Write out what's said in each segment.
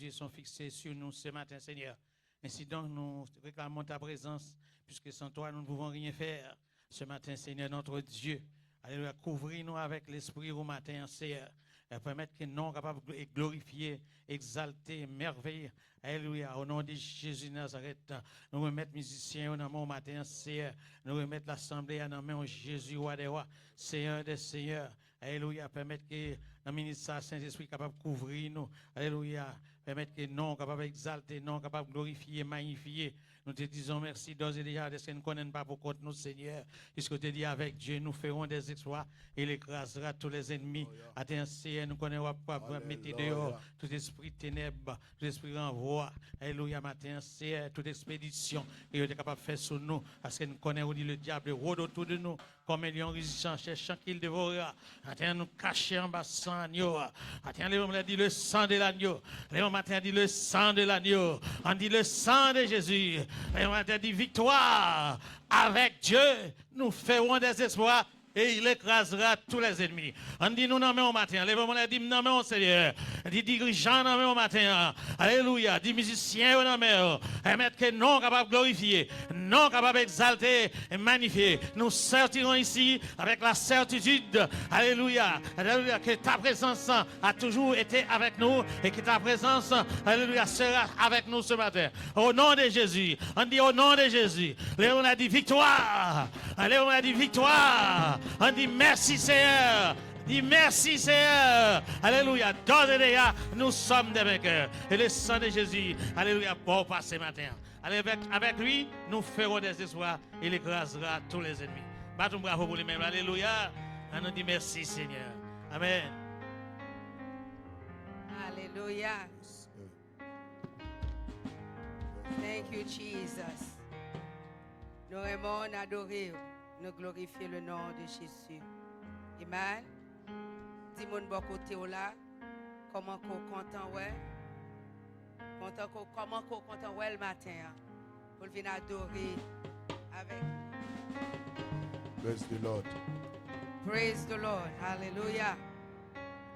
yeux sont fixés sur nous ce matin, Seigneur. Ainsi donc, nous réclamons ta présence, puisque sans toi, nous ne pouvons rien faire. Ce matin, Seigneur, notre Dieu, alléluia, couvrir-nous avec l'esprit au matin, Seigneur. Et permettre que nous soyons capables de glorifier, exalter, merveiller. Alléluia. Au nom de Jésus Nazareth, nous remettons les musiciens au nom matin, Seigneur. Nous remettons l'assemblée à nom Jésus, roi des rois, Seigneur des seigneurs. Alléluia. Permettre que le ministère Saint-Esprit capable de couvrir nous. Alléluia. Permettre que nous capables d'exalter, nous capables de glorifier, magnifier. Nous te disons merci d'ores et déjà de ce que nous ne connaissons pas pour contre nous, Seigneur. Puisque tu dis avec Dieu, nous ferons des exploits et il écrasera tous les ennemis. Attends, Seigneur, nous connaissons pas mettre dehors tout esprit ténèbres, tout esprit renvoi. Alléluia, matin, Seigneur, toute expédition que tu es capable de faire sur nous. Parce que nous connaissons le diable rôde autour de nous. Comme un lion résistant, cherchant qu'il dévorera. Attends, nous cacher en bas sans agneau. Attends, Léon m'a dit le sang de l'agneau. Léon matin dit le sang de l'agneau. On dit le sang de Jésus. Léon matin dit victoire. Avec Dieu, nous ferons des espoirs. Et il écrasera tous les ennemis. On dit nous nommons au matin. Lève-moi la dit nommons au Seigneur. Dit dirigeants nommons au matin. Alléluia. Dit musiciens nommons. Et mettre que non capable de glorifier, non capable d'exalter et magnifier. Nous sortirons ici avec la certitude. Alléluia. Alléluia. Que ta présence a toujours été avec nous et que ta présence, alléluia, sera avec nous ce matin. Au nom de Jésus. On dit au nom de Jésus. Léon a dit victoire. Léon a dit victoire. On dit merci Seigneur. Dis merci Seigneur. Alléluia. D'ores et déjà, nous sommes des vainqueurs. Et le sang de Jésus, alléluia, pour passer matin. Avec lui, nous ferons des espoirs. Il écrasera tous les ennemis. Battons bravo pour lui-même. Alléluia. On nous dit merci Seigneur. Amen. Alléluia. Thank you Jesus. Nous aimons adorer. Nous glorifions le nom de Jésus. Amen. Dis-moi de bon côté là. Comment qu'on content ouais. Comment qu'on content ouais le matin. Pour venir adorer avec. Bless the Lord. Praise the Lord. Hallelujah.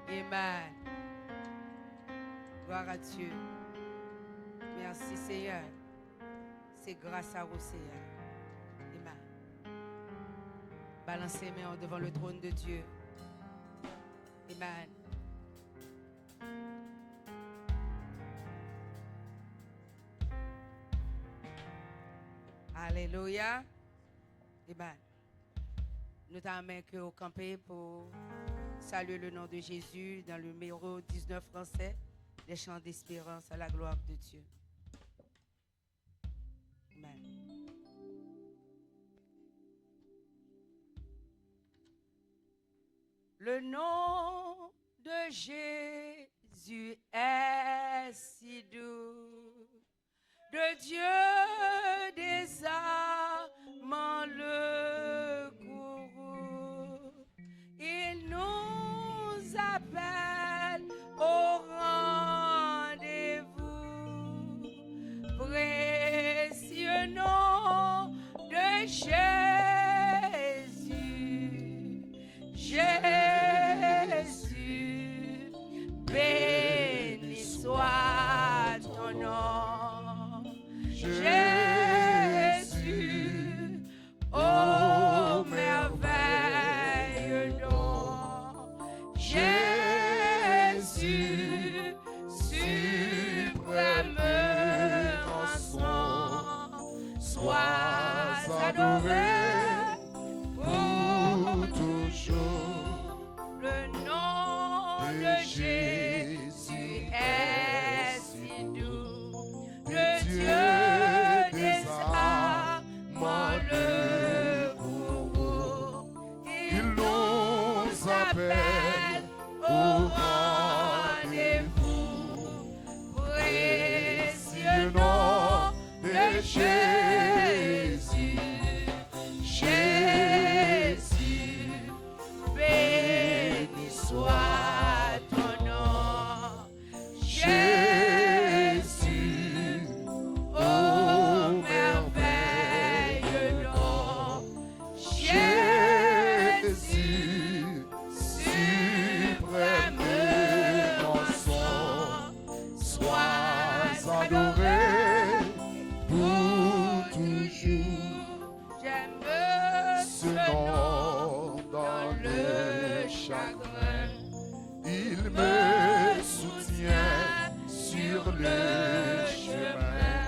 Amen. Gloire à Dieu. Merci Seigneur. C'est grâce à vous Seigneur. Balancez les mains devant le trône de Dieu. Amen. Alléluia. Amen. Nous t'amènons au campé pour saluer le nom de Jésus dans le numéro 19 français, les chants d'espérance à la gloire de Dieu. Amen. Le nom de Jésus est si doux, de Dieu des amants le courroux. Il nous appelle au rendez-vous, précieux nom de Jésus. Jésus, béni soit ton nom. Jésus, adorer pour toujours. J'aime Ce nom dans le chagrin, il me soutient sur le chemin.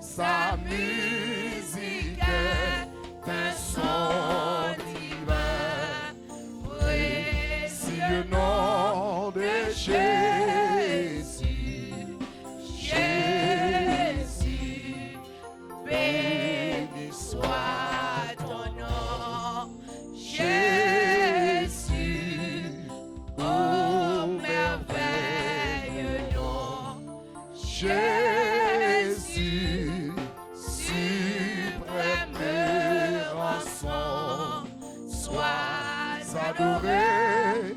Sa musique est un son divin, précieux nom de Jésus. Jésus, béni soit ton nom. Jésus, oh merveilleux nom. Jésus, suprême rançon, sois adoré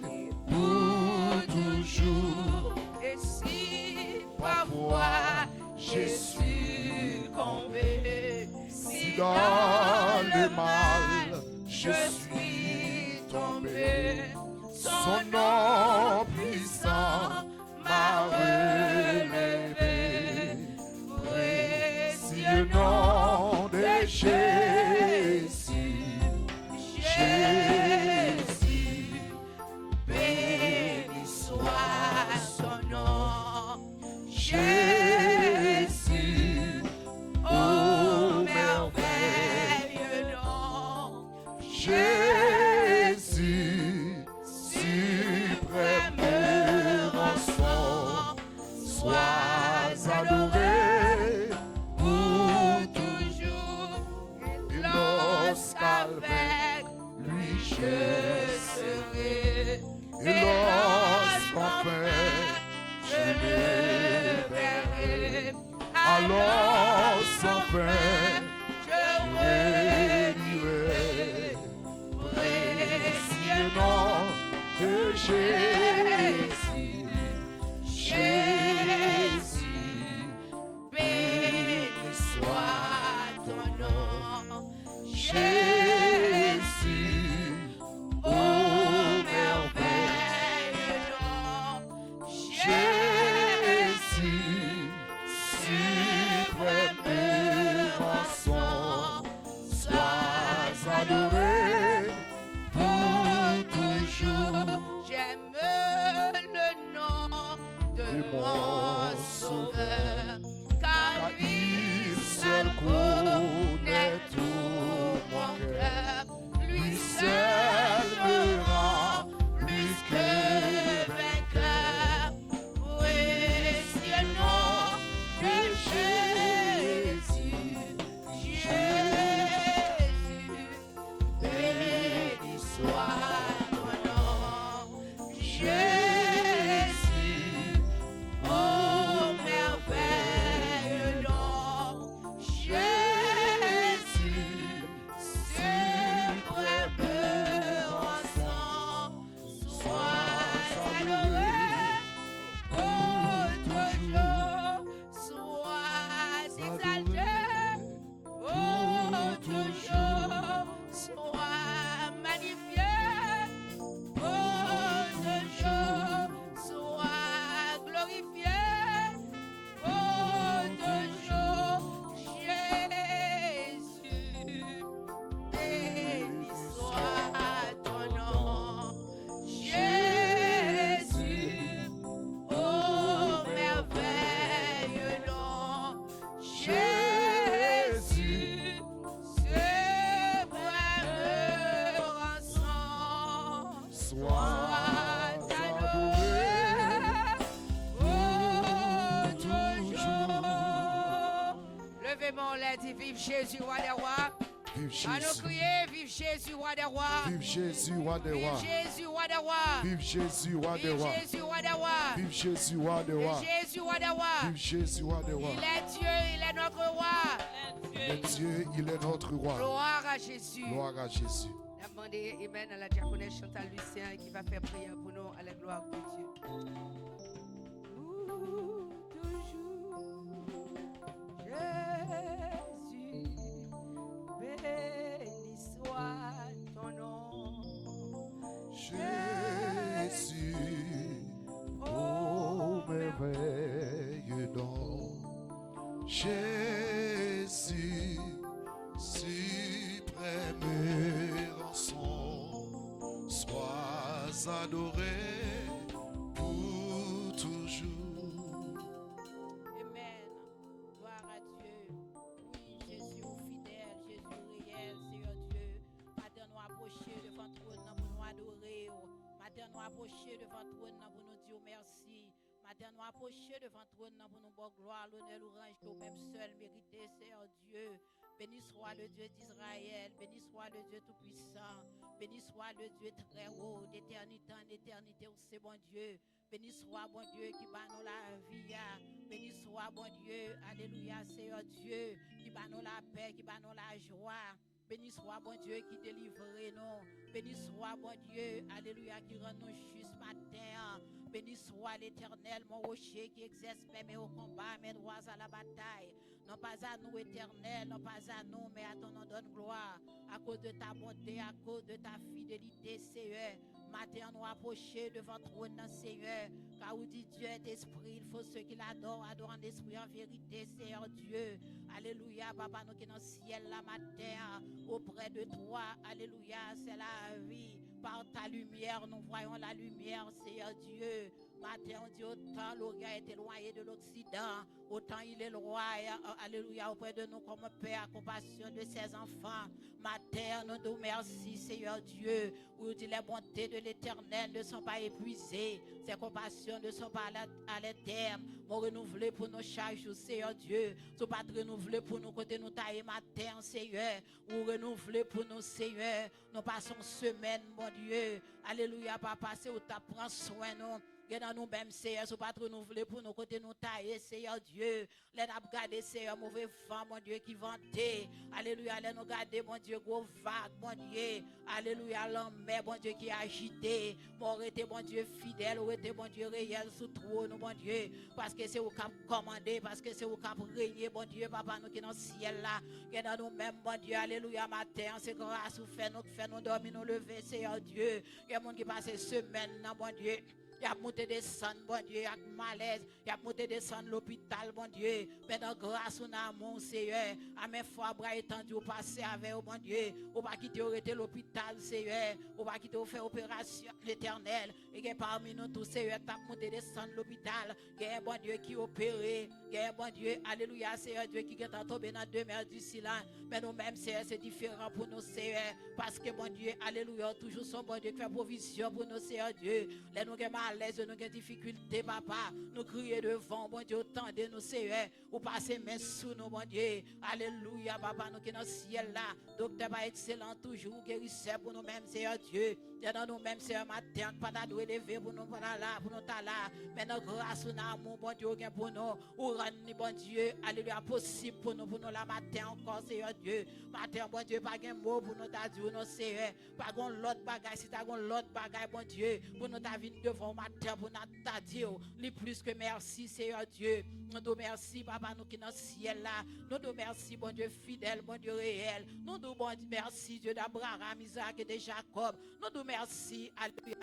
pour toujours. Et si parfois je suis tombé, Si dans le mal je suis tombé, son nom puissant m'a relevé. Précieux nom de Jésus. Jésus, béni soit son nom. Jésus, Oh merveilleux nom. Jésus, suprême rançon, sois adoré pour Toujours. Et lorsqu'avec Lui je je serai. Et lorsqu'enfin je me verrai. alors sans fin je bénirai précieux nom de Jésus. Jésus, béni soit ton nom. Jésus, Oh merveilleux nom. Jésus, suprême rançon, sois adoré pour toujours. J'aime le nom de mon Sauveur, car lui seul connaît tout mon cœur. Lui seul me rend plus que vainqueur. Précieux nom de Jésus. Jésus, béni soit ton nom. Jésus, oh merveilleux nom. Jésus, suprême rançon, sois adoré pour toujours, sois exalté pour toujours, sois magnifié pour toujours, sois glorifié pour toujours. Jésus, béni soit ton nom. Jésus, oh merveilleux nom. Jésus, suprême rançon, Sois adoré pour toujours. Levez mon lait, dit vive Jésus, roi des rois. Vive À nous Jésus, crier, vive Jésus, roi des rois. vive Jésus, roi des Vive rois. Jésus, roi des rois. Vive Jésus, roi des Vive rois. Jésus, roi des rois. Vive Jésus, roi des Vive rois. Jésus, roi des rois. Vive Jésus, roi des rois. Il est Dieu, il est notre roi. Le Dieu, il est notre roi. Gloire à Jésus. Gloire à Jésus. On a demandé Amen à la diaconesse Chantal Lucien qui va faire prière pour nous à la gloire de Dieu. Jésus, béni soit ton nom. Jésus, oh merveilleux nom. Jésus, suprême et rançon, sois adoré pour toujours. Amen. Gloire à Dieu. Oui, Jésus fidèle, Jésus réel, Seigneur Dieu. Matin nous approcher devant ton trône pour nous adorer. Matin nous approcher devant ton trône pour nous dire merci. Matin nous approcher devant ton trône pour nous dire gloire, l'honneur, l'orange que vous-même seul méritez, Seigneur Dieu. Béni soit le Dieu d'Israël, béni soit le Dieu Tout-Puissant, béni soit le Dieu très haut, d'éternité en éternité, c'est bon Dieu. Béni soit bon Dieu qui bat nous la vie. Béni soit bon Dieu, alléluia, Seigneur Dieu, qui bat nous la paix, qui bat nous la joie. Béni soit bon Dieu qui délivre nous. Béni soit bon Dieu, alléluia, qui rend nous justes matin. Béni soit l'Éternel, mon rocher qui exerce même au combat, mes droits à la bataille. Non pas à nous, Éternel, non pas à nous, mais à ton nom donne gloire. À cause de ta bonté, à cause de ta fidélité, Seigneur. Matin, nous approcher devant ton trône, Seigneur. Car où dit Dieu est esprit, il faut ceux qui l'adorent, adorent en esprit, en vérité, Seigneur Dieu. Alléluia, Papa, nous qui dans le ciel, la matin, auprès de toi. Alléluia, c'est la vie. Par ta lumière, nous voyons la lumière, Seigneur Dieu. Matin, on dit autant l'Orient est éloigné de l'Occident, autant il est loin, alléluia, auprès de nous comme Père, compassion de ses enfants. Matin, nous nous merci, Seigneur Dieu, où dit les bontés de l'Éternel ne sont pas épuisées, ses compassions ne sont pas à l'éternel, nous renouveler pour nos chaque jour, Seigneur Dieu, nous pas renouveler pour nous côté nous tailler matin, Seigneur, ou renouveler pour nous, Seigneur, nous passons semaine, mon Dieu, alléluia, Papa, c'est où tu prends soin, nous. Dans nous mêmes, Seigneur, ce pas renouveler pour nos côtés nous tailler, Seigneur Dieu. Les nous garder, Seigneur, mauvais vent, mon Dieu, qui vantait. Alléluia, les nous garder, mon Dieu, gros vague, mon Dieu. Alléluia, l'homme, mon Dieu, qui est agité. Mon été, mon Dieu, fidèle, ou été, mon Dieu, réel, sous trône, mon Dieu. Parce que c'est au cap commandé, parce que c'est au cap régner, mon Dieu, Papa, nous qui est dans le ciel là. Et dans nous mêmes, mon Dieu, alléluia, matin, c'est grâce ou fait nous dormir, nous lever, Seigneur Dieu. Il y a des gens qui passent semaine, mon Dieu. Il y a monté descendre, bon Dieu, il y a malaise, il y a monté descendre l'hôpital, bon Dieu. Pendant grâce ou amour, Seigneur, à mes fois, bras étendus, au passé avec, bon Dieu, ou pas quitter l'hôpital, Seigneur, ou pas quitter faire opération, l'Éternel, et que parmi nous tous, Seigneur, tu as monté descendre l'hôpital, il y a un bon Dieu qui opéré, il y a un bon Dieu, alléluia, Seigneur Dieu, qui est tombé dans deux mers du silence, mais nous-mêmes, Seigneur, c'est différent pour nous, Seigneur, parce que, bon Dieu, alléluia, toujours son bon Dieu qui fait provision pour nous, Seigneur Dieu, les nous l'aise, nous avons des difficultés, papa. Nous crions devant, bon Dieu, tendez nous, Seigneur. Ou passez main sous nous, bon Dieu. Alléluia, papa, nous qui sommes dans le ciel là. Docteur, pas excellent, toujours guérisseur pour nous-mêmes, Seigneur Dieu. Dans nous-mêmes, Seigneur, matin, pas d'adou élevé pour nous, pour nous là, pour nous là. Mais notre grâce, nous amour, bon Dieu, pour nous. Ou rendre, bon Dieu, alléluia, possible pour nous la matin encore, Seigneur Dieu. Matin, bon Dieu, pas un mot pour nous t'adieu, non, Seigneur. Pas l'autre bagaille, si t'as l'autre bagaille, bon Dieu, pour nous t'avenir devant matin, pour nous t'adieu. Li plus que merci, Seigneur Dieu. Nous te merci, Papa, nous qui dans le ciel là. Nous te merci, bon Dieu fidèle, bon Dieu réel. Nous te bon Dieu, merci, Dieu d'Abraham, Isaac et de Jacob. Nous te merci,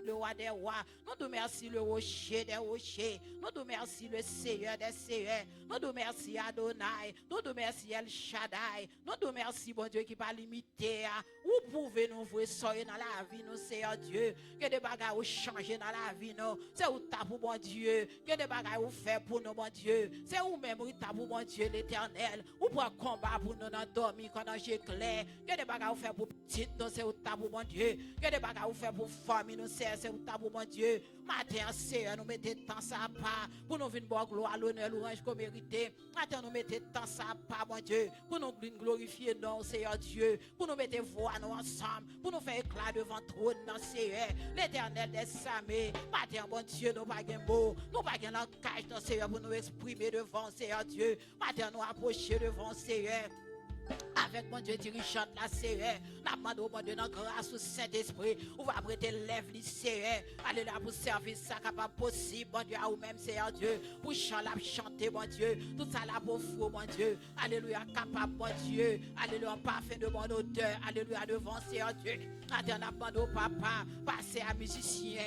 le roi des rois. Nous te merci, le rocher des rochers. Nous te merci, le Seigneur des seigneurs. Nous te merci, Adonai. Nous te merci, El Shaddai. Nous te merci, bon Dieu, qui pas limité. Où pouvez-nous vous soyez dans la vie, nous, Seigneur Dieu. Que des bagages vous changer dans la vie, nous. C'est où t'as pour bon Dieu. Que des bagages vous fait pour nous, bon Dieu. C'est où même où t'as pour bon Dieu, l'éternel. Ou pour combat pour nous dans dormir quand j'ai clair. Que des bagages vous fait pour petite, nous, c'est où t'as pour bon Dieu. Que des bagages vous fait pour famille, nous, c'est où t'as pour bon Dieu. Matin, Seigneur, nous mettez temps ça pas. Pour nous venir boire gloire, l'honneur, l'orange qu'on mérite. Matin, nous mettez temps ça pas, mon Dieu. Pour nous glorifier, non, Seigneur Dieu. Pour nous mettre voix nous ensemble. Pour nous faire éclat devant trône, non, Seigneur. L'éternel des armées. Matin, bon Dieu, nous pas de mots. Nous pas de langage, non, Seigneur, pour nous exprimer devant, Seigneur Dieu. Matin, nous approcher devant, Seigneur. avec mon Dieu dirigeante la Seigneur. N'a demandé au bon Dieu dans grâce au Saint-Esprit. On va prêter lèvres du Seigneur. Alléluia pour servir ça capable possible, bon Dieu, à vous-même, Seigneur Dieu. Pour chanter, bon Dieu. Tout ça là pour vous, bon Dieu. Alléluia, capable, bon Dieu. Alléluia, parfait de mon odeur. Alléluia, devant, Seigneur Dieu. Attends, n'a demandé au papa. Passer à musicien,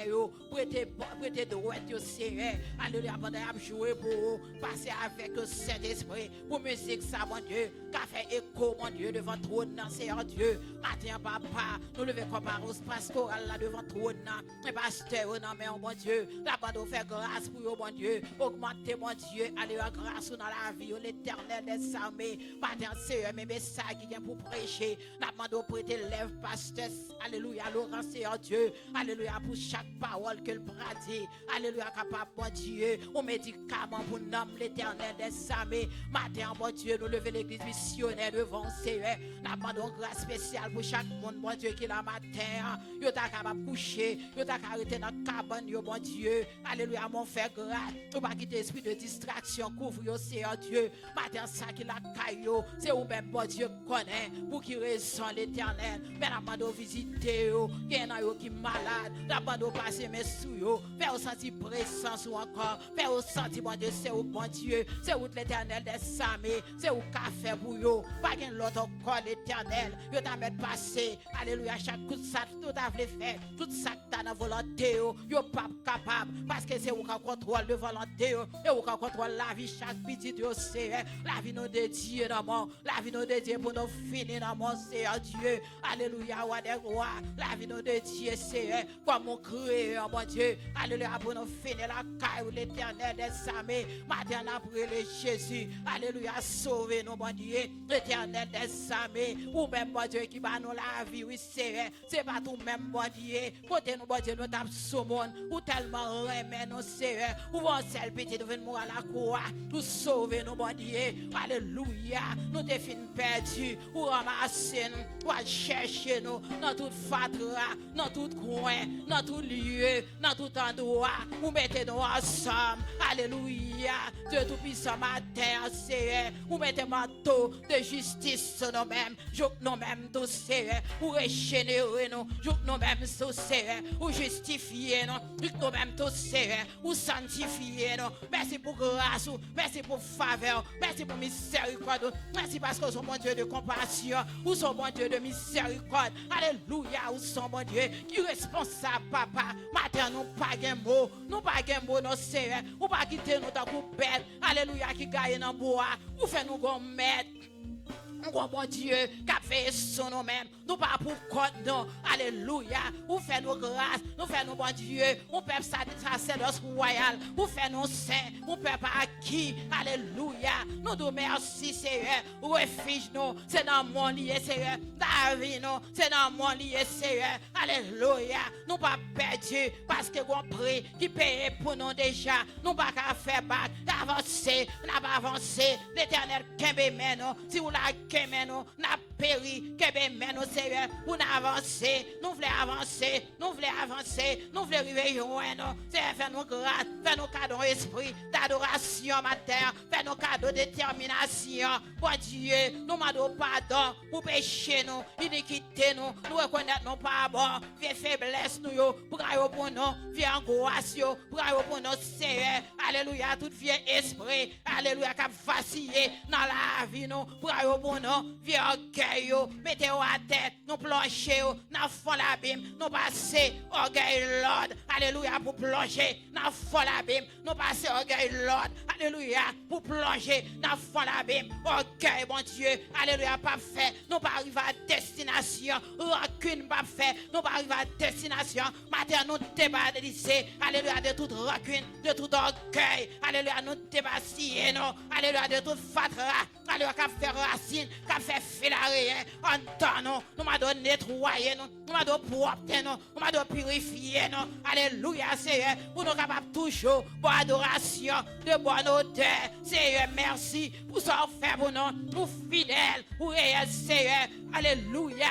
prêter droit, Seigneur. Alléluia, pendant à jouer pour vous. Passer avec le Saint-Esprit. Pour musique, ça, mon Dieu. Qu'a fait écho, mon Dieu, devant trône, Seigneur Dieu. Matin, papa, nous levons comme parole pastorale là devant trône. Mais pasteur, non, mais mon Dieu, la bande fait grâce pour vous, mon Dieu. Augmentez, mon Dieu, alléluia, grâce dans la vie, l'éternel des armées. Matin, Seigneur, mes messages qui viennent pour prêcher. La bande prêter lèvres, pasteur, alléluia, Laurent, Seigneur Dieu. Alléluia, pour chaque parole que le bras dit. Alléluia, capable, mon Dieu, au médicament pour nommer l'éternel des armées. Matin, mon Dieu, nous levons l'église missionnaire devant Seigneur. La bande grâce spéciale pour chaque monde, mon Dieu, qui la matin. Yo ta capable coucher, yo ta arrêter dans cabane, yo mon Dieu. Alléluia, mon frère grâce. Ou pas quitter esprit de distraction, couvre yo, Seigneur Dieu. Matin, ça qui la caillou, c'est où même, mon Dieu, connaît, pour qui raison l'éternel. Mais la bande visiter yo, qui est yo qui malade. La bande passer mes sous yo, faire sentir présence ou encore, faire sentir, mon Dieu, c'est où, mon Dieu, c'est où l'éternel des armées, c'est où café pour yo. Pas qu'un l'autre corps l'éternel, yo ta mettre passer. Alléluia, chaque coup de ça, tout a voulu faire, tout ça que t'as dans volonté, yo pas capable, parce que c'est où qu'on contrôle de volonté, et où qu'on contrôle la vie, chaque petit Dieu, c'est la vie nous dédiée dans mon, la vie nous dédiée pour nous finir dans mon Seigneur Dieu. Alléluia, roi des rois, la vie nous dédiée, c'est comme mon créé, mon Dieu. Alléluia, pour nous finir la caille où l'éternel des armées, matin après le Jésus. Alléluia, sauvez nous, mon Dieu, l'éternel des armées, ou même, mon Dieu, qui va nous la vie, oui, c'est pas tout même, bon Dieu. Côté nous, bon Dieu, nous tapons sur monde, ou tellement remet nous, Seigneur. Ou bon, seul petit de venir à la croix, nous sauver nous, bon Dieu. Alléluia. Nous te fin perdus, ou ramasser nous, ou chercher nous, dans toute fatra, dans tout coin, dans tout lieu, dans tout endroit, ou mettez nous ensemble. Alléluia. Dieu tout-puissant matin, Seigneur. Ou mettez manteau de justice sur nous-mêmes, joue nous-mêmes tous, Seigneur. Ou régénérer nous, joue nous-mêmes tous, Seigneur. Ou justifier nous, joue nous-mêmes tous, Seigneur. Ou sanctifier nous. Merci pour grâce, merci pour faveur, merci pour miséricorde. Merci parce que vous êtes mon Dieu de compassion, vous êtes mon Dieu de miséricorde. Alléluia, vous êtes mon Dieu qui est responsable, papa. Matin, nous pas de mots, nous pas de mots, nos Seigneur. Ou pas quitter nous dans le bête. Alléluia, qui gagne dans le bois. Ou fait nous gon mettre. Bon Dieu, qui a fait son nous-mêmes, nous pas pour compte, non. Alléluia. Vous faites nos grâces, nous faisons nos bon Dieu. Nous peuple sacerdoce royal, vous faites nos saints, nous peuple acquis. Alléluia. Nous nous merci, Seigneur. Refuge nous, c'est dans mon lieu, Seigneur. La vie, nous, c'est dans mon lieu, Seigneur. Alléluia. Nous pas perdus parce que nous prix qui paye pour nous déjà. Nous pas qu'à faire battre, avancer, n'a pas avancé. L'Éternel, qu'aimez nous, si vous la qu'aimez nous, n'a péri, qu'aimez nous, Seigneur, pour nous avancer. Nous voulons avancer, nous voulons avancer, nous voulons arriver loin, nous. Seigneur, fais-nous grâce, fais-nous cadeau esprit d'adoration, matin, fais-nous cadeau de détermination. Bon Dieu, nous demandons pardon pour pécher nous, iniquité nous, nous reconnaître nos pas bon, vieux faiblesse nous, pour aller pour nous, vieux angoisse, pour aller pour nous, Seigneur. Alléluia, tout vieux esprit, alléluia, qui a vacillé dans la vie, nous, pour aller pour nous, vieux orgueil, mettez-vous à tête, nous plonger, nous fond l'abîme, nous passer orgueil, Lord, alléluia, pour plonger, nous fond l'abîme, nous passer orgueil, Lord, alléluia, pour plonger, nous fond l'abîme, orgueil, mon Dieu, alléluia, pas fait, nous pas arriver à destination, rancune pas fait, nous pas arriver à destination, matin nous débadisser, alléluia, de toute rancune, de tout orgueil, alléluia, nous débasser, nous, alléluia, de toute fatra, alléluia, qu'a fait racine, qu'a fait filaré, en temps, nous m'a donné nettoyer, nous m'a donné propre, nous m'a donné purifier, nous, alléluia, Seigneur, pour nous capables toujours, pour adoration, de bonne odeur, Seigneur, merci, pour ça fait pour nous, pour fidèle, pour réel, Seigneur, alléluia.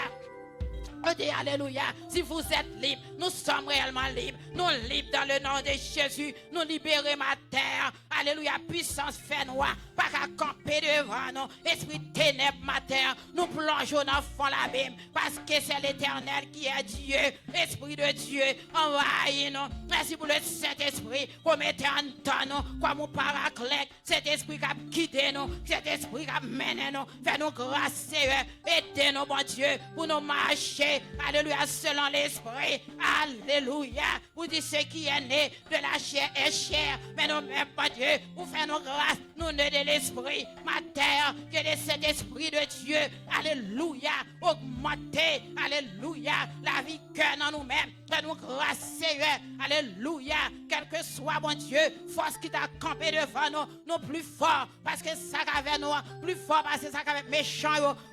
On dit alléluia. Si vous êtes libre, nous sommes réellement libres. Nous libres dans le nom de Jésus. Nous libérons ma terre. Alléluia. Puissance fait noir. Pas qu'à camper devant nous. Esprit ténèbres ma terre. Nous plongeons dans le fond de l'abîme. Parce que c'est l'Éternel qui est Dieu. Esprit de Dieu. Envahis-nous. Merci pour le Saint-Esprit. Qu'on mette en temps nous. Comme mon paraclète. Cet esprit qui a guidé nous. Cet esprit qui a mené nous. Fais-nous grâce, Seigneur. Aidez-nous, mon Dieu. Pour nous marcher. Alléluia, selon l'esprit. Alléluia. Vous dites ce qui est né de la chair est chair. Mais nous même pas Dieu. Vous faites nos grâces. Nous nés de l'esprit. Ma terre, que de cet esprit de Dieu. Alléluia. Augmenter. Alléluia. La vie cœur dans nous-mêmes. Fais-nous grâce, Seigneur. Alléluia. Quel que soit, mon Dieu, force qui t'a campé devant nous. Nous plus forts. Parce que ça qu'avait nous. Plus fort parce que ça qu'avait méchant.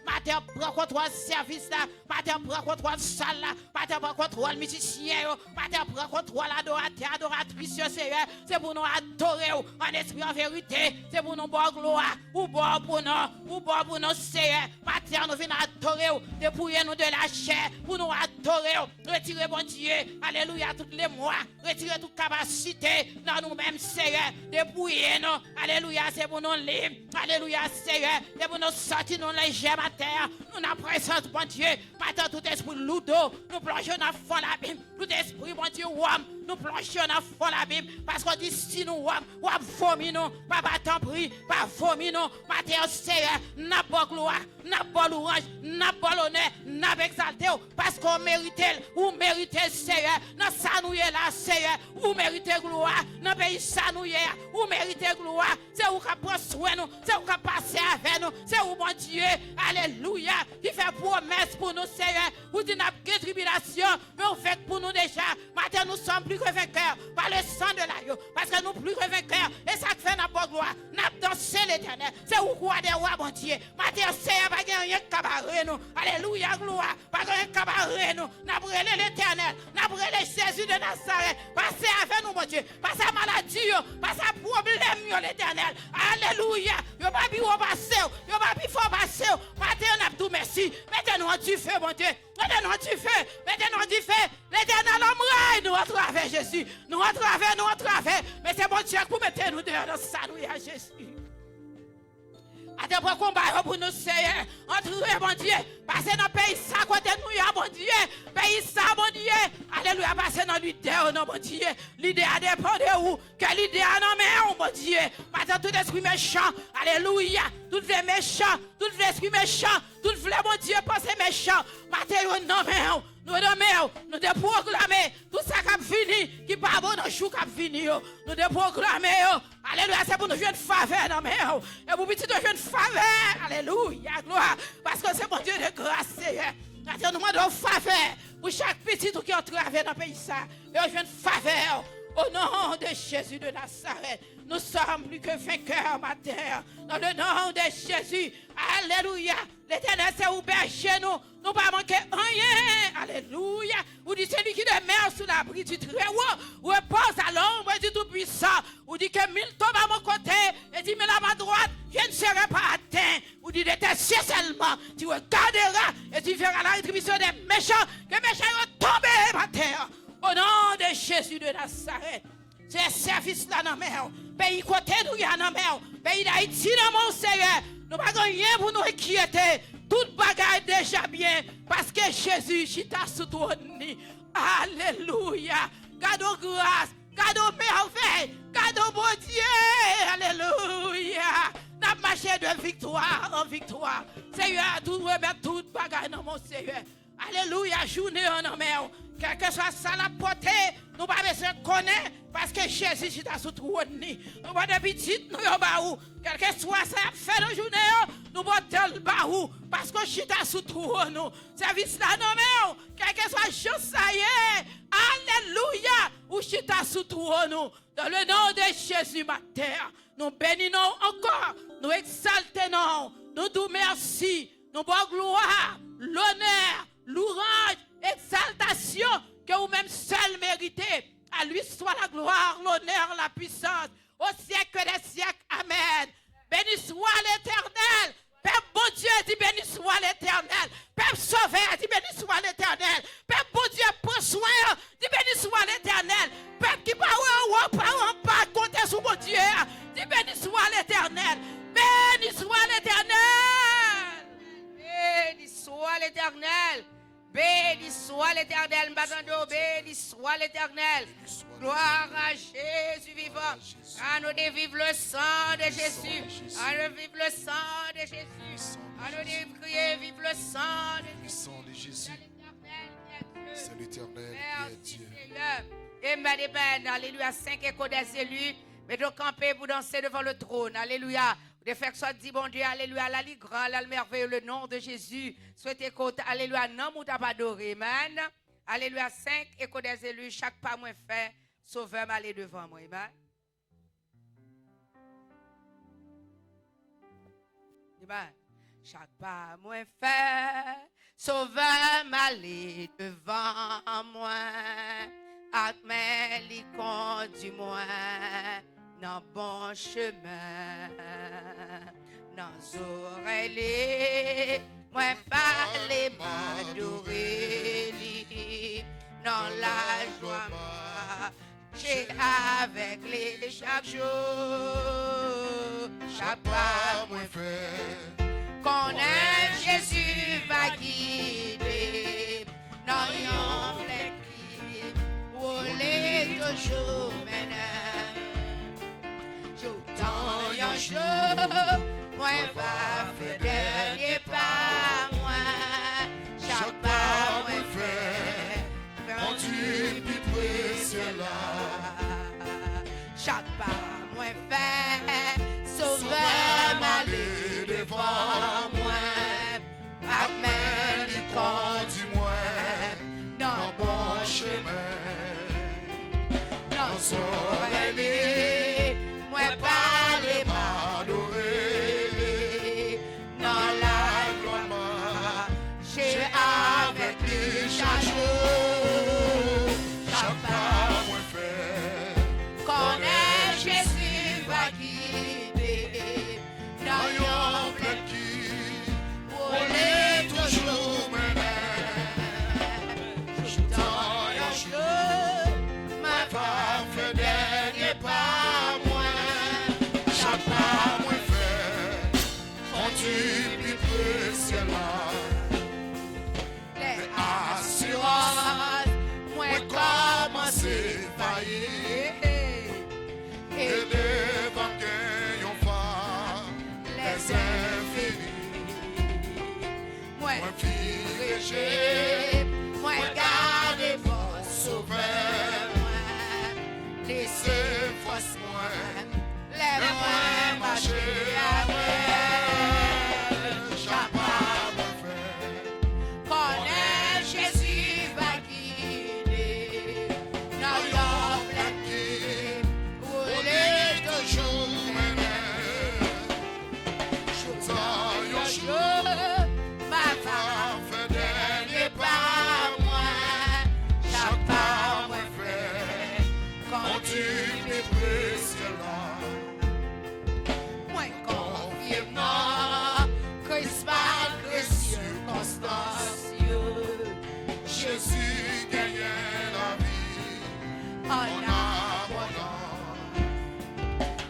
Ma terre, prends contrôle service là. Ma terre, prends contrôle salle là. Ma terre, prends contrôle musicien. Ma terre, prends contrôle adorateur, adoratrice, Seigneur. C'est pour nous adorer en esprit, en vérité. C'est pour nous boire gloire. Ou boire pour nous. Ou boire pour nous, Seigneur. Ma terre, nous venons adorer. Dépouiller nous de la chair. Pour nous adorer. Retirer, bon Dieu. Alléluia, tous les mois. Retirer toute capacité dans nous-mêmes, Seigneur. Dépouiller nous. Alléluia, c'est pour nous libres. Alléluia, Seigneur. C'est pour nous sortir, nous légers, ma terre. Nous n'avons présence, bon Dieu. Maintenant, tout esprit lourd, nous plongeons dans le fond de l'abîme. Tout esprit, bon Dieu, nous plongeons dans le fond de l'abîme. Parce qu'on dit, si nous vomis nous, papa t'en prie, pas vomis nous. Ma terre, Seigneur, n'a pas gloire, n'a pas louange, n'a pas l'honneur, n'a pas exalté. Parce qu'on mérite, ou méritez, Seigneur. Dans ça, nous y est là, Seigneur. Ou méritez gloire. Dans le pays, ça, nous y est. Ou méritez gloire. C'est où qu'on prend soin nous. C'est où qu'on passe avec nous. C'est où, mon Dieu. Alléluia. Qui fait promesse pour nous, Seigneur. Vous dites, nous avons tribulation. Mais on fait pour nous déjà. Maintenant, nous sommes plus que vainqueurs par le sang de l'agneau. Parce que nous plus que vainqueurs. Et ça fait notre gloire. Nous avons dansé l'Éternel. C'est où quoi des rois, mon Dieu. Maintenant, Seigneur, pas rien cabaret nous. Alléluia, gloire. Pas rien cabaret nous. Nous avons l'Éternel. Nous avons Jésus de Nazareth. Passez avec nous, mon Dieu. Passez à maladie. Passez à problème, l'Éternel. Alléluia. Yo pas pi ou passer. Yo pas pi faut passer. Maintenant, on a tout merci. Mettez-nous en du feu, mon Dieu. Mettez-nous en du feu. Mettez-nous en du feu. L'Éternel omraille nous à travers Jésus. Nous à travers. Mais c'est mon Dieu pour mettre nous dehors dans ça, nous, à Jésus. Attends pour combat pour nous, Seigneur. Entrez, mon Dieu. Passez dans le pays, ça, côté de nous, mon Dieu. Pays, ça, mon Dieu. Alléluia, passez dans l'idée, non, mon Dieu. L'idée a dépend de où. Que l'idée a non, mais, mon Dieu. Maintenant, tout esprit méchant. Alléluia. Tout les méchants. Tout l'esprit méchant. Tout le mon Dieu, pensez méchant. Maintenant, non, mais, nous devons proclamer tout ça qui a fini, qui pas bon dans chou qui a fini. Nous devons proclamer. Alléluia, c'est pour nous jouer une faveur dans mes. Et pour petit nous jouer une faveur. Alléluia, gloire. Parce que c'est mon Dieu de grâce, Seigneur. Nous demandons faveur pour chaque petit qui a travaillé dans le pays. Et on joue une faveur. Au nom de Jésus de Nazareth, nous sommes plus que vainqueurs, ma terre. Dans le nom de Jésus, alléluia. L'Éternel, c'est où berger nous. Nous ne pas manquer rien. Alléluia. Vous dites celui qui demeure sous l'abri du Très-Haut, repose à l'ombre du Tout-Puissant. Vous dites que 1000 tombent à mon côté et 10 000 à ma droite, je ne serai pas atteint. Vous dites de tes cieux seulement, tu regarderas et tu verras la rétribution des méchants, que les méchants vont tomber, ma terre. Au nom de Jésus de Nazareth, c'est service là dans la mer. Pays côté nous y a dans la mer. Pays d'Haïti dans mon Seigneur. Nous n'avons rien pour nous inquiéter. Toute bagaille déjà bien. Parce que Jésus, chita sous ton nid. Alléluia. Gardons grâce. Gardons merveille. Gardons bon Dieu. Alléluia. Nous avons marché de victoire en victoire. Seigneur, tout remettre toute bagaille dans mon Seigneur. Alléluia. Journée en mer. Quel que soit ça la portée, nous pas besoin de connaître parce que Jésus est sous tout nid. Nous pas de petite nous y baou. Quel que soit ça fait la journée, nous pas tel baou parce que je suis sous tout nous. Service là non mais quel que soit chose ça y est. Alléluia. Ou je suis sous tout nous. Dans le nom de Jésus ma terre, nous bénissons encore, nous exaltons, nous disons merci, nous bon gloire, l'honneur, louange, exaltation que vous-même seul méritez. À lui soit la gloire, l'honneur, la puissance, au siècle des siècles. Amen. Béni soit l'Éternel. Père bon Dieu dit béni soit l'Éternel. Père Peuple sauveur, dis béni soit l'Éternel. Peuple bon Dieu, prends soin, dis béni soit l'Éternel. Peuple qui pas pas compter sur mon Dieu, dis béni soit l'Éternel. Béni soit l'Éternel. Béni soit l'Éternel. Béni soit l'Éternel, Mbagando, béni soit l'Éternel. Gloire à Jésus vivant. À nous de vivre le sang de Jésus. À nous de vivre le sang de Jésus. À nous de crier, vive le sang de Le Jésus. sang de Jésus. C'est C'est l'Éternel qui est Merci Dieu. Seigneur. Amen, amen. Alléluia. 5 échos des élus. Mettez camper pour danser devant le trône. Alléluia. De faire que ça dit bon Dieu. Alléluia. La grand, la merveilleux, le nom de Jésus. Souhaitez côté. Alléluia. Non, vous t'avez adoré. Amen. Alléluia. 5 échos des élus. Chaque pas moins fait. Sauveur m'aller devant moi. Amen. Amen. Chaque pas moins fait. Sauveur m'aller devant moi. Akmel y conduis-moi dans bon chemin. Dans oreilles, moi parler m'adorer li. Dans la joie j'ai avec les chaque jour. Chaque pas moins fait. Qu'on aime Jésus va guider. Non, yon flexible. Rouler toujours maintenant. J'entends yon jour. Moi, va faire dernier pas, moi. Chaque pas, moi, fait. Conduis plus précieux là. Chaque pas, moi, fait. Sauveur m'aller devant moi. Amen, il conduis-moi dans bon chemin. Dans son oreille, moi parler m'adorer. Dans la gloire, j'ai avec lui chaque jour. Chaque pas, moi fait. qu'on aime Jésus va guider. Dans yon plein qui rouler toujours dans yon jour, ma femme fait dernier pas moi. Chaque pas moi fait. Conduis plus précieux là. Les assurances, moi commencer faillir. Et devant qu'il y a les infinis. Moi Moi fille j'ai, moi garde vos sauveurs, moi laissez force moi, les moi marcher avec. chaque pas moi fait. Connaît Jésus va guider, dans yon plein qui rouler toujours Toujours dans yon jour, ma femme fait dernier pas moi, chaque pas moi fait, Conduis plus précieux là. moi confirme non, Christ malgré circonstances, Jésus gagne la vie en abondance,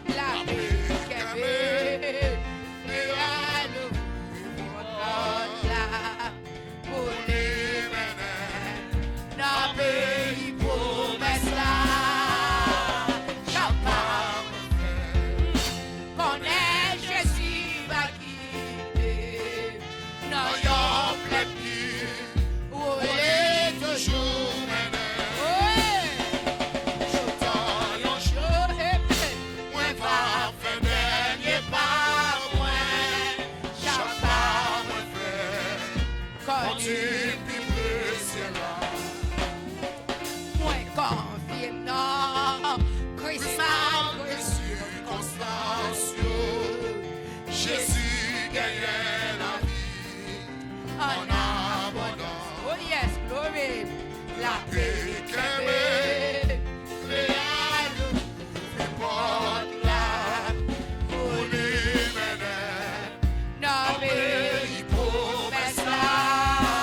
la paix qu'elle veut, et à nous là pour les mener dans le pays promesse là. Chaque pas qu'on est Jésus va guider dans yon plein pied où il est toujours mené. Dans yon jour moi va faire dernier pas moi. Chaque pas moi fait. connu Conduis plus précieux là. moi confirme non Christ malgré Circonstance, Jésus gagne la vie en abondance. Oh yes, glory. La paix qu'elle veut, à nous porte là pour les mener dans le pays promesse là.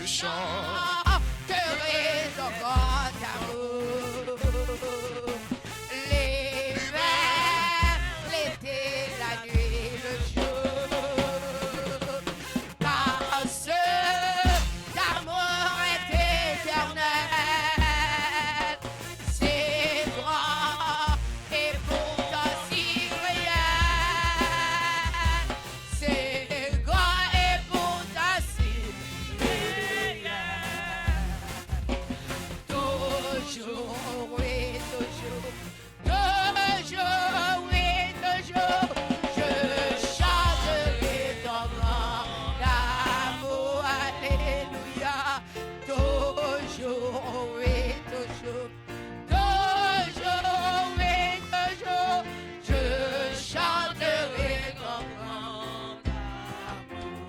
chanterai ton grand amour. L'hiver, l'été, la nuit, le jour. Parce d'amour est éternel. C'est grand et pourtant si réel. C'est grand et pourtant si toujours, oui, toujours, toujours, oui, toujours, je chanterai ton grand amour, alléluia, toujours, oui, toujours, toujours, oui, toujours, je chanterai ton grand amour.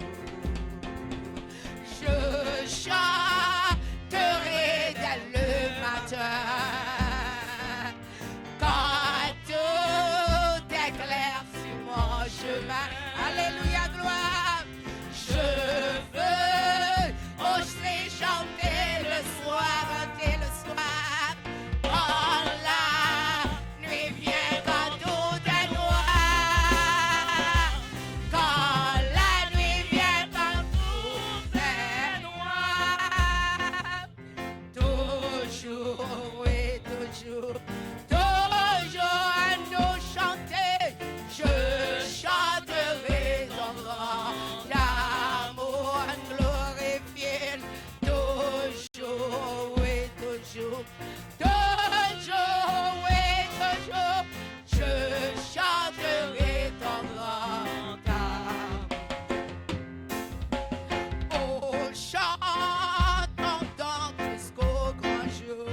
Je chanterai dès le matin, quand tout est clair sur mon chemin. Alléluia, gloire. Je veux oser chanter le soir, chanter le soir. Quand la nuit vient, quand tout est noir. Quand la nuit vient, quand tout est noir. Toujours, oui, toujours, toujours à nous chanter. Je chanterai ton grand amour glorifié. Toujours, oui, toujours, toujours, oui, toujours. Je chanterai ton grand amour. Oh, chantons donc jusqu'au grand jour.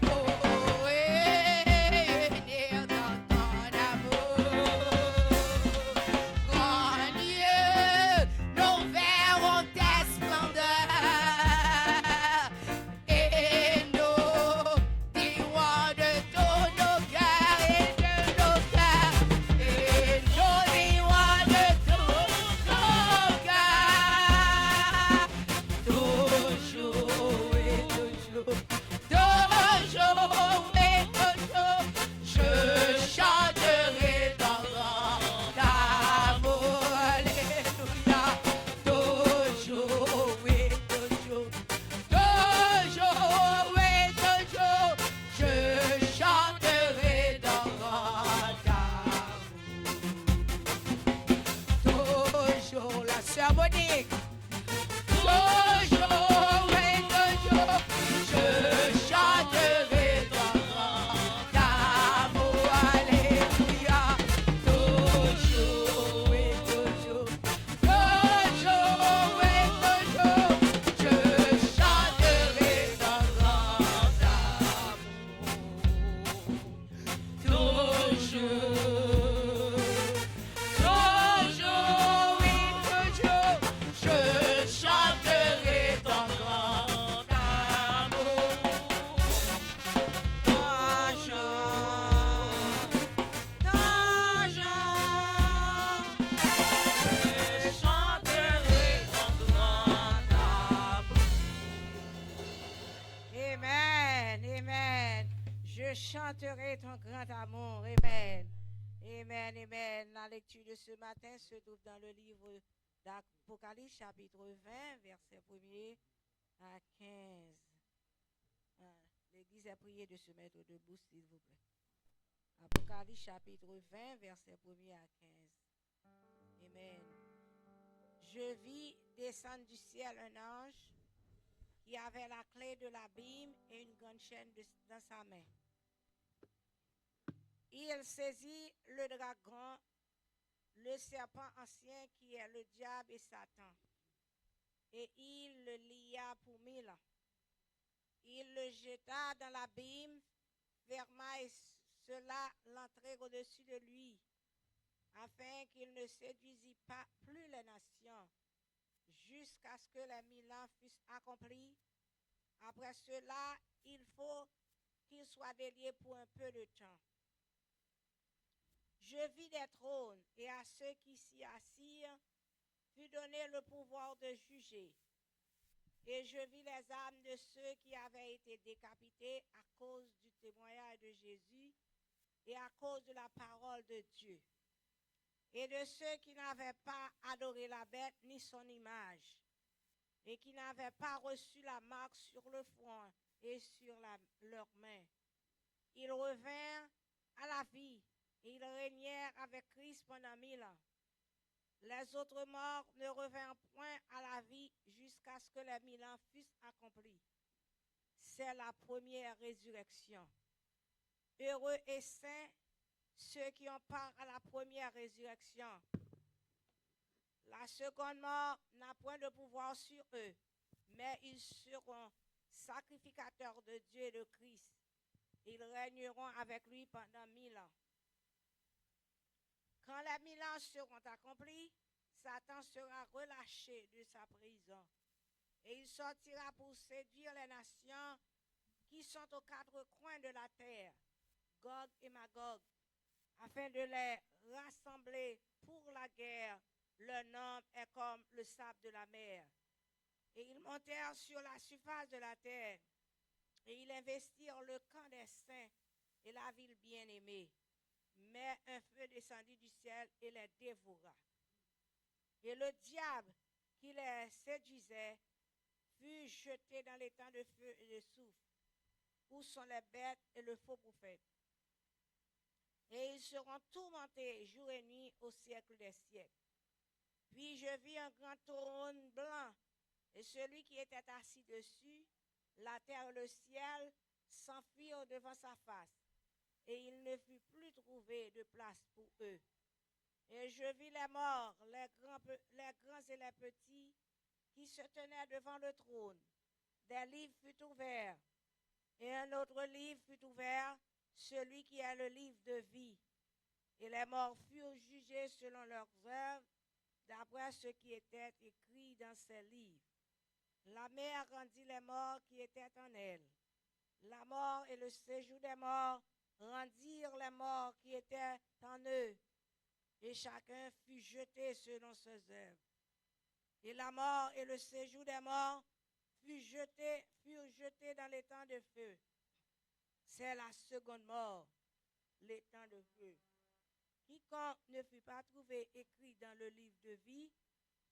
Oh, unir dans ton amour. Grand Dieu, nous verrons tes splendeurs et nous dirons de tous nos cœurs et de nos cœurs et nous dirons de tous nos cœurs. Toujours et toujours, toujours et toujours, je chanterai ton grand amour, alléluia. Toujours et toujours, toujours et toujours, je chanterai ton grand amour. Toujours la sœur Monique. Toujours et toujours, je chanterai ton grand amour, alléluia. Toujours et toujours, toujours et toujours, je chanterai ton grand amour. Toujours, toujours et toujours, je chanterai ton grand amour. Amen, amen. Je chanterai ton grand amour. Amen. Amen, amen. La lecture de ce matin se trouve dans le livre d'Apocalypse, chapitre 20, verset 1er à 15. L'Église est priée de se mettre debout, s'il vous plaît. Apocalypse, chapitre 20, verset 1er à 15. Amen. Je vis descendre du ciel un ange qui avait la clé de l'abîme et une grande chaîne dans sa main. Il saisit le dragon, le serpent ancien qui est le diable et Satan, et il le lia pour 1000 ans. Il le jeta dans l'abîme, ferma et cela l'entrée au-dessus de lui, afin qu'il ne séduisît pas plus les nations, jusqu'à ce que les 1000 ans fussent accomplis. Après cela, il faut qu'il soit délié pour un peu de temps. Je vis des trônes et à ceux qui s'y assirent, fut donné le pouvoir de juger. Et je vis les âmes de ceux qui avaient été décapités à cause du témoignage de Jésus et à cause de la parole de Dieu. Et de ceux qui n'avaient pas adoré la bête ni son image, et qui n'avaient pas reçu la marque sur le front et sur leurs mains. Ils revinrent à la vie, et ils régnèrent avec Christ pendant 1000 ans. Les autres morts ne revinrent point à la vie jusqu'à ce que les 1000 ans fussent accomplis. C'est la première résurrection. Heureux et saints ceux qui ont part à la première résurrection. La seconde mort n'a point de pouvoir sur eux, mais ils seront sacrificateurs de Dieu et de Christ. Ils régneront avec lui pendant 1000 ans. Quand les 1000 ans seront accomplis, Satan sera relâché de sa prison et il sortira pour séduire les nations qui sont aux quatre coins de la terre, Gog et Magog, afin de les rassembler pour la guerre. Leur nombre est comme le sable de la mer. Et ils montèrent sur la surface de la terre, et ils investirent le camp des saints et la ville bien-aimée. Mais un feu descendit du ciel et les dévora. Et le diable qui les séduisait fut jeté dans les temps de feu et de soufre, où sont les bêtes et le faux prophète. Et ils seront tourmentés jour et nuit au siècle des siècles. Puis je vis un grand trône blanc, et celui qui était assis dessus, la terre et le ciel, s'enfuirent devant sa face, et il ne fut plus trouvé de place pour eux. Et je vis les morts, les grands et les petits, qui se tenaient devant le trône. Des livres furent ouverts, et un autre livre fut ouvert, celui qui est le livre de vie. Et les morts furent jugés selon leurs œuvres, d'après ce qui était écrit dans ces livres. La mer rendit les morts qui étaient en elle. La mort et le séjour des morts rendirent les morts qui étaient en eux. Et chacun fut jeté selon ses œuvres. Et la mort et le séjour des morts furent jetés dans les temps de feu. C'est la seconde mort, les temps de feu. Quiconque ne fut pas trouvé écrit dans le livre de vie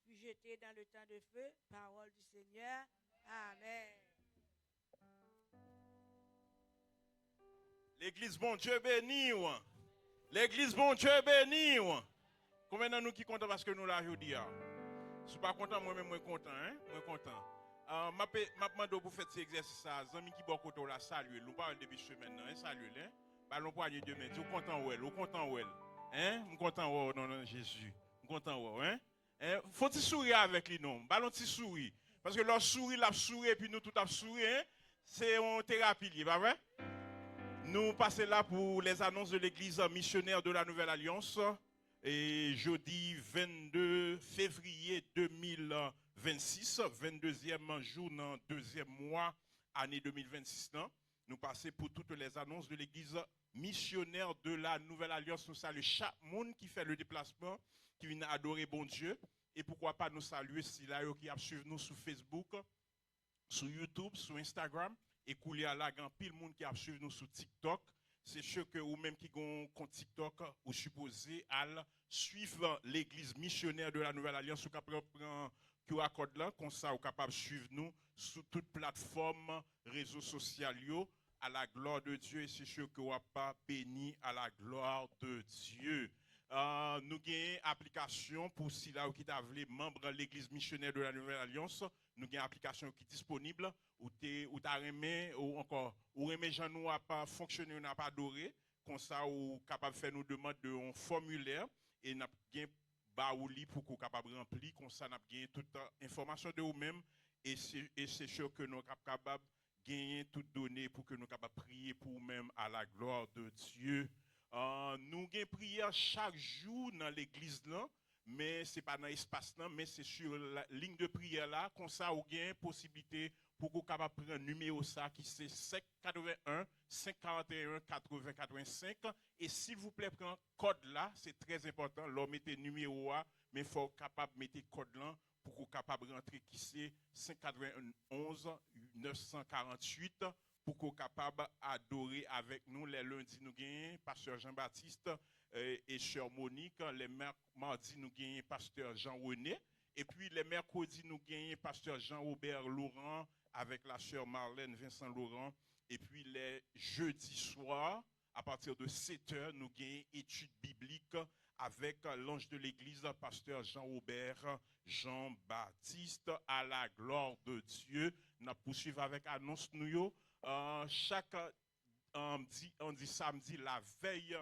fut jeté dans le temps de feu. Parole du Seigneur. Amen. L'église, bon Dieu béni. L'église, bon Dieu béni. Combien de nous qui comptent parce que nous l'avons dit? Je ne suis pas content, moi-même, moi content. Hein? Moi content. Je demande pour faire cet exercice. Les amis qui sont content, la saluer. Nous parlons depuis semaine. Saluer. Ballon poignée de main. Vous content ou elle? Vous content ou elle? Hein? Vous content ou elle? Non, Jésus. Vous content ou elle? Hein? Faut-il sourire avec lui, non? Ballon petit sourire. Parce que leur sourire, la sourire, et puis nous tout a sourire. Hein? C'est une thérapie, pas vrai? Nous passons là pour les annonces de l'église missionnaire de la Nouvelle Alliance. Et jeudi 22 février 2026, 22e jour dans deuxième mois, année 2026. Nous passons pour toutes les annonces de l'église missionnaire de la Nouvelle Alliance. Nous saluons chaque monde qui fait le déplacement, qui vient adorer bon Dieu. Et pourquoi pas nous saluer si là qui a suivi nous sur Facebook, sur YouTube, sur Instagram. Et qu'il y a là pile monde qui a suivi nous sur TikTok. C'est sûr que ou même qui ont un compte TikTok ou supposé à suivre l'église missionnaire de la Nouvelle Alliance, ou capable prendre QR code là, comme ça, ou capable de suivre nous sur toute plateforme, réseaux sociaux, à la gloire de Dieu. Et c'est sûr que vous pas béni à la gloire de Dieu. Nous avons une application pour si là qui t'a membre de l'église missionnaire de la Nouvelle Alliance. Nous avons une application qui est disponible ou t'as remis ou encore ou remis gens nous a pas fonctionné, n'a pas adoré, comme ça ou capable faire nous demande de un formulaire et n'a bien baouli pour qu'on capable remplir, comme ça n'a bien toute information de vous-même et c'est sûr que nous sommes capables gagner toutes données pour que nous capables prier pour nous-mêmes à la gloire de Dieu. Nous avons prière chaque jour dans l'église là. mais ce n'est pas dans l'espace, mais c'est sur la ligne de prière là, comme ça, vous avez possibilité pour que vous capable prendre un numéro ça qui c'est 581 541 80 85 et s'il vous plaît prendre code là, c'est très important, l'on mettez numéro A, mais il faut capable mettre code là pour que vous capable rentrer qui c'est 591 948 pour qu'on capable adorer avec nous les lundis nous gagnons pasteur Jean-Baptiste et sœur Monique, les mardis nous gagnons pasteur Jean-René et puis les mercredis nous gagnons pasteur Jean-Robert Laurent avec la sœur Marlène Vincent Laurent et puis les jeudis soirs à partir de 7h nous gagnons études bibliques avec l'ange de l'église pasteur Jean-Robert Jean-Baptiste à la gloire de Dieu. Nous poursuivons avec annonce nous chaque on dit samedi la veille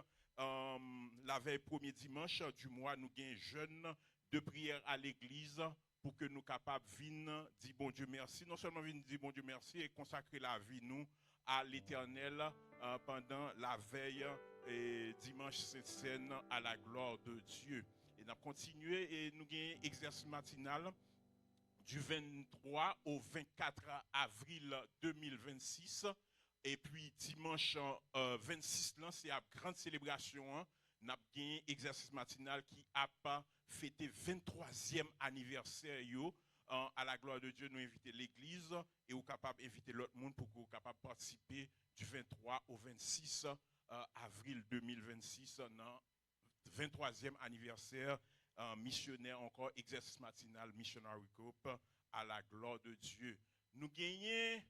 premier dimanche du mois nous gagnons jeûne de prière à l'église pour que nous capables venir dire bon Dieu merci, non seulement venir dire bon Dieu merci et consacrer la vie nous à l'Éternel pendant la veille et dimanche sainte scène à la gloire de Dieu. Et nous continuons et nous gagnons exercice matinal du 23 au 24 avril 2026. Et puis dimanche 26, c'est la grande célébration. Nous avons gagné exercice matinal qui a fêté 23e anniversaire. À la gloire de Dieu, nous invitons l'église et nous sommes capables d'inviter l'autre monde pour que vous capable participer du 23 au 26 avril 2026 dans 23e anniversaire missionnaire encore exercice matinal missionary group à la gloire de Dieu. Nous gagnons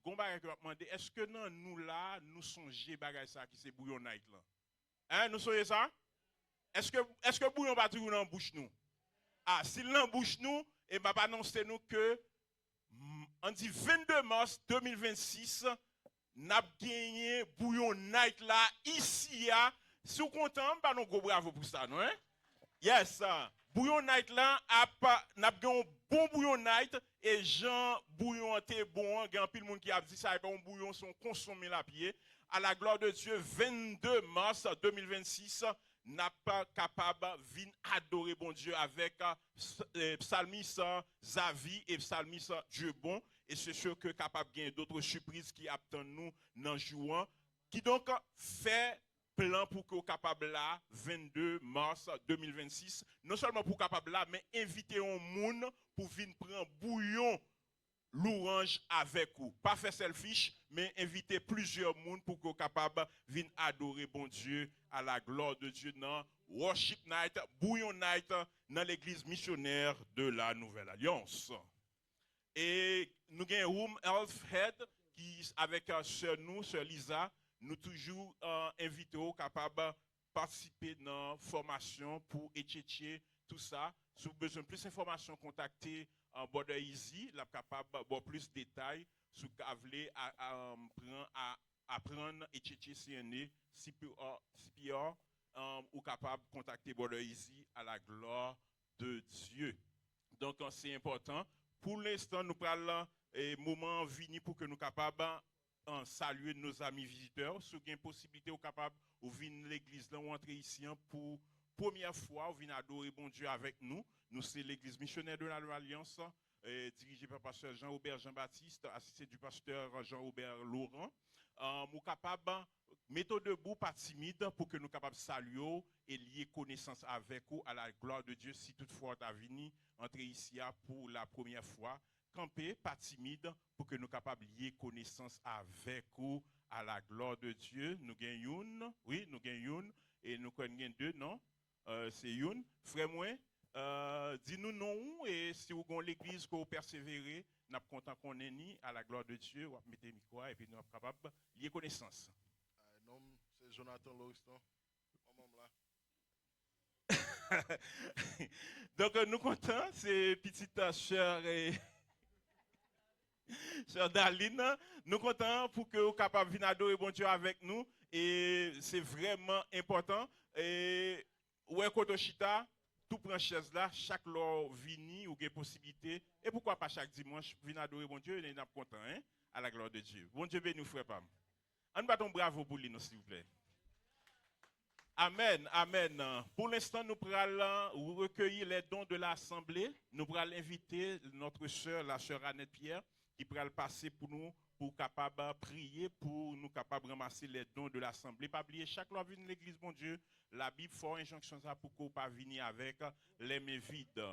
Gomba qui va demander est-ce que non nous là nous songeons bagay ça qui c'est bouillon night là. Hein nous songeons ça? Est-ce que bouillon va toujours dans bouche nous? S'il dans bouche nous et m'a annoncé nous que on dit 22 mars 2026 n'a gagné bouillon night là ici si vous content pas nous gros bravo pour ça non hein? Yes, bouillon night là n'a gagné un bon bouillon night et Jean bouillon était bon, il y a pile monde qui a dit ça bon bouillon sont consommés la pied à la gloire de Dieu 22 mars 2026 n'a pas capable vin adorer bon Dieu avec psalmiste Zavi et psalmiste Dieu bon et c'est sûr que capable gagner d'autres surprises qui attendent nous dans jouant qui donc fait plan pour que capable là 22 mars 2026 non seulement pour capable là mais inviter un monde pour venir prendre bouillon l'orange avec vous pas faire selfish mais inviter plusieurs monde pour que capable venir adorer bon Dieu à la gloire de Dieu dans worship night bouillon night dans l'église missionnaire de la Nouvelle Alliance et nous avons room health head qui avec sœur Lisa nous toujours invités au capable participer dans la formation pour étudier tout ça. Si vous avez besoin de plus d'informations, contactez Border Easy, la capable de plus de détails sur ce que vous voulez apprendre et étudier CNE, CPR, ou capable de contacter Border Easy à la gloire de Dieu. Donc c'est important. Pour l'instant, nous parlons moment venu pour que nous capables saluer nos amis visiteurs. Si vous avez une possibilité, vous capable de venir l'église là, ou entrer ici pour première fois, vous venez adorer bon Dieu avec nous. Nous, c'est l'église missionnaire de la Nouvelle Alliance, dirigée par le pasteur Jean-Robert Jean-Baptiste, assisté du pasteur Jean-Robert Laurent. Nous capable mettre debout, pas timide, pour que nous capables de saluer et lier connaissance avec vous à la gloire de Dieu. Si toutefois vous avez venu entrer ici pour la première fois, camper, pas timide, pour que nous capables de lier connaissance avec vous à la gloire de Dieu. Nous gagnons une, oui, nous gagnons une, et nous gagnons deux, non? C'est une. Frère, moi, dis-nous non, et si vous avez l'église que vous persévérez, nous sommes contents qu'on est ni à la gloire de Dieu, vous mettez le micro et puis nous sommes capables de lier connaissance. Non, c'est Jonathan Lauriston. Donc, nous contents, c'est petite sœur et sœur Daline. Nous contents pour que vous capable de venir adorer bon Dieu avec nous. Et c'est vraiment important. Et ouais, Kotoshita, tout prend chaise là, chaque lors vini ou des possibilités. Et pourquoi pas chaque dimanche, venir adorer bon Dieu, et nous sommes contents, hein, à la gloire de Dieu. Bon Dieu bénisse nous, frère Pam. On bat ton bravo pour lui, s'il vous plaît. Amen, amen. Pour l'instant, nous pourrons recueillir les dons de l'Assemblée. Nous pourrons inviter notre sœur, la sœur Annette Pierre, qui pourra le passer pour nous, pour capable prier, pour nous capable ramasser les dons de l'Assemblée. Pas oublier, chaque loi vient de l'Église, mon Dieu, la Bible fait injonction ça pour qu'on pas venir avec les mains vides.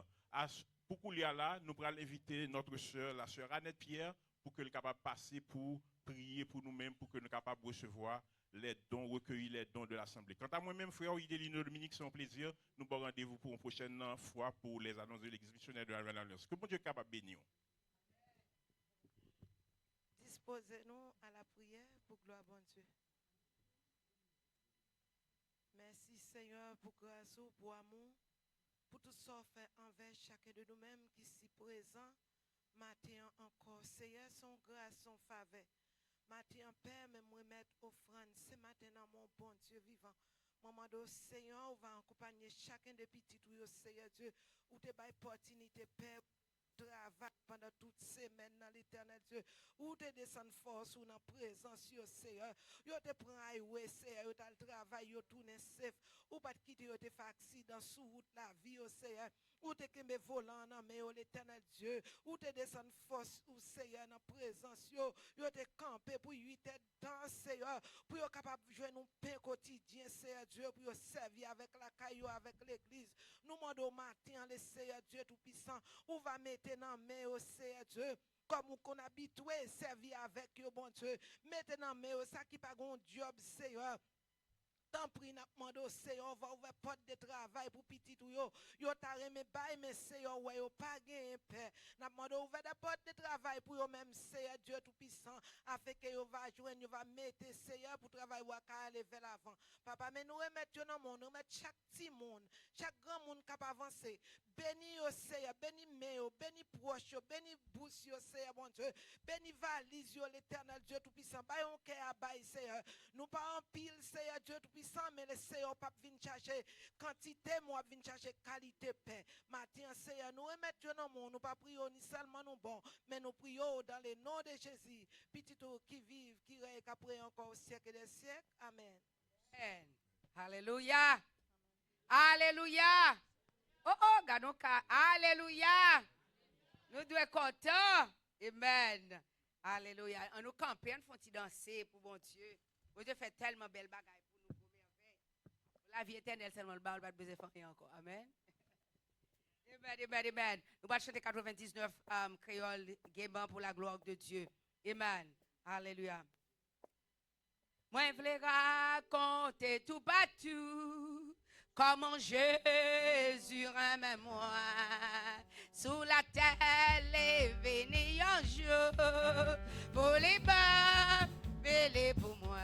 Pour qu'on y a là, nous pourrons inviter notre sœur, la sœur Annette Pierre, pour qu'elle soit capable de passer pour prier pour nous-mêmes, pour que nous soyons capables de recevoir les dons, recueillir les dons de l'Assemblée. Quant à moi-même, frère Idélino Dominique, c'est un plaisir. Nous avons rendez-vous pour une prochaine fois pour les annonces de l'Église missionnaire de la Nouvelle Alliance. Que mon Dieu est capable de bénir. Disposez-nous à la prière pour gloire à bon Dieu. Merci Seigneur pour grâce, pour amour, pour tout ça fait envers chacun de nous-mêmes qui s'y présent. Matin encore, Seigneur, son grâce, son faveur. Matin, Père, me remettre offrande. C'est maintenant, mon bon Dieu vivant. Maman de Seigneur, on va accompagner chacun des petits tuyaux, Seigneur Dieu, où tu as opportunité, Père, travail pendant toute semaine dans l'éternel Dieu, où tu descends force ou dans présence, Seigneur, yo te prend highway, Seigneur, yo t'as le travail, yo tourne safe, ou pas quitter, yo te fait accident sous route la vie, Seigneur, ou te kembe volant dans mais l'éternel Dieu, ou te descend force, ou Seigneur, dans présence, yo te campé pour 8 heures dans, Seigneur, pour yo capable de jouer un pain quotidien, Seigneur Dieu, pour yo servir avec la caillou, avec l'église. Nous demandons matin, le Seigneur Dieu Tout-Puissant, où va mettre dans main au Seigneur Dieu, comme on habitué servir avec yo, bon Dieu. Mettez dans main ça qui pas un job, Seigneur. Tant pis, n'a demandé au Seigneur, on va ouvrir porte de travail pour petit ou yo. Yo t'a remis bail, mais Seigneur, ouais, yo pas gagné paix. N'a demandé ouvrir des portes de travail pour yo même, Seigneur Dieu Tout-Puissant, afin que yo va joindre, yo va mettre, Seigneur, pour travailler ou aller vers l'avant. Papa, mais nous remettons dans le monde, nous remettons chaque petit monde, chaque grand monde qui peut avancer. Bénis au Seigneur, bénis Méo, bénis proche, bénis bouche, Seigneur, bon Dieu. Bénis valise, l'éternel Dieu Tout-Puissant. Bayon que à bail, Seigneur. Nous pas en pile, Seigneur Dieu Tout-Puissant, mais le Seigneur pas venir chercher quantité, moi venir chercher qualité paix. Matin, Seigneur, nous remettons dans le monde, nous pas prions ni seulement nous bon, mais nous prions dans le nom de Jésus. Petit qui vivent, qui règne après encore au siècle des siècles. Amen. Amen. Alléluia. Alléluia. Oh, Ganoka. Alléluia. Nous devons être contents. Amen. Alléluia. On nous camper, on faut danser pour bon Dieu. Bon Dieu fait tellement belle bagaille pour nous, pour merveille. La vie éternelle, seulement le bas, on va besoin de faire encore. Amen. Amen, amen, amen. Nous allons chanter 99 créole gaiement pour la gloire de Dieu. Amen. Alléluia. Moi, je voulais raconter tout partout comment Jésus aimait moi. Sous la terre, les venu un jour pour les bas, les pour moi.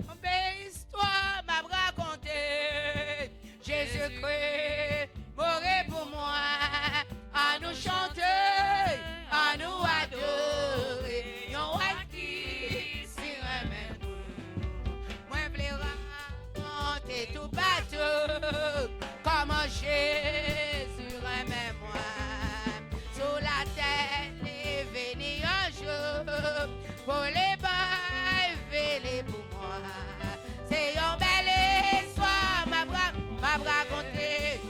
Mon belle histoire m'a raconté. Jésus-Christ mourait pour moi. À nous chanter, à nous adorer. Tout bateau, comment Jésus aimait moi. Sous la terre, il est venu un jour pour les bas, les pour moi. C'est une belle histoire, m'a raconté.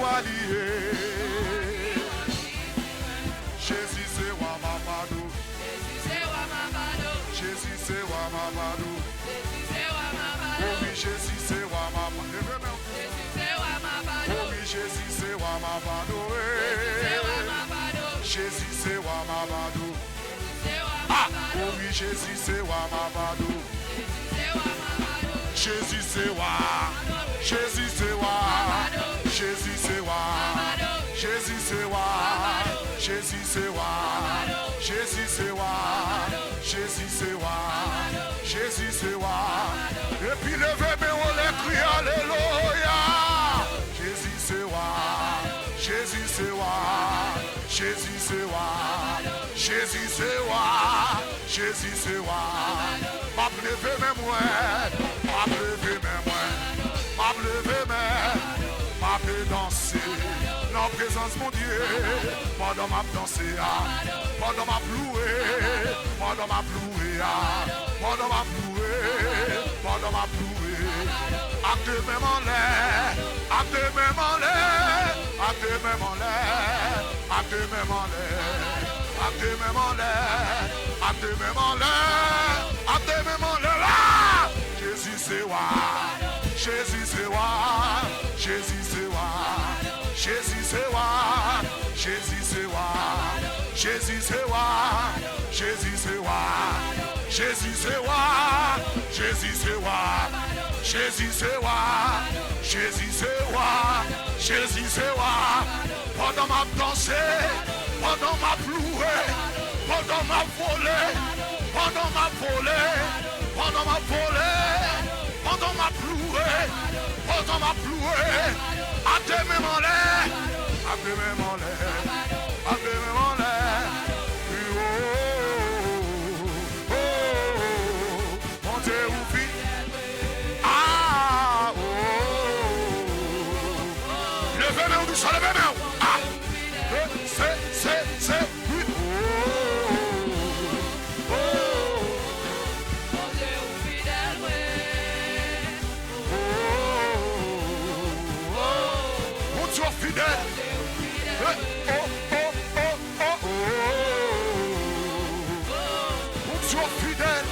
roi lié. Jésus c'est roi Mamadou. Jésus c'est roi Mamadou. Oh oui, Jésus c'est roi Mamadou. Oh oui, Jésus c'est roi Mamadou. Jésus c'est roi Mamadou. Ah, oh oui, Jésus c'est roi Mamadou. Jésus c'est roi. Jésus c'est roi. Jésus c'est roi. Jésus c'est roi. Jésus c'est roi. Jésus c'est roi. Jésus c'est roi. Jésus c'est roi. Et puis levez mes on les crie alléluia. Jésus c'est roi. Jésus c'est roi. Jésus c'est roi. Jésus c'est roi. Jésus c'est roi. M'a levé mes moins. M'a levé mes moins. M'a levé mes. M'a fait danser. Dans la présence mon Dieu. Pendant ma danser. Pendant ma plouer. Pendant ma plouer. Pendant ma plouer. Pendant ma plouer. Acte même en l'air. Acte même en l'air. Acte même en l'air. Acte même en l'air. Acte même en l'air. Acte même en l'air. Acte même en l'air. Jésus c'est roi. Jésus c'est roi. Jésus c'est roi. Jésus c'est roi. Jésus c'est roi. Jésus c'est roi. Jésus c'est roi. Jésus c'est roi. Jésus c'est roi. Jésus c'est roi. Jésus c'est roi. Jésus c'est roi. Pendant ma danser, pendant ma plouer, pendant ma voler, pendant ma voler, pendant ma voler, pendant ma plouer, pendant ma plouer, à tes mêmes en l'air, à tes mêmes en l'air, à tes mêmes en l'air. Oh, oh, oh, on te oublie. Ah, oh, levez mes douce, levez mes. Ah, c'est, oui. Oh, oh, mon Dieu fidèle. Oh, oh, oh, oh, oh. Mon Dieu fidèle.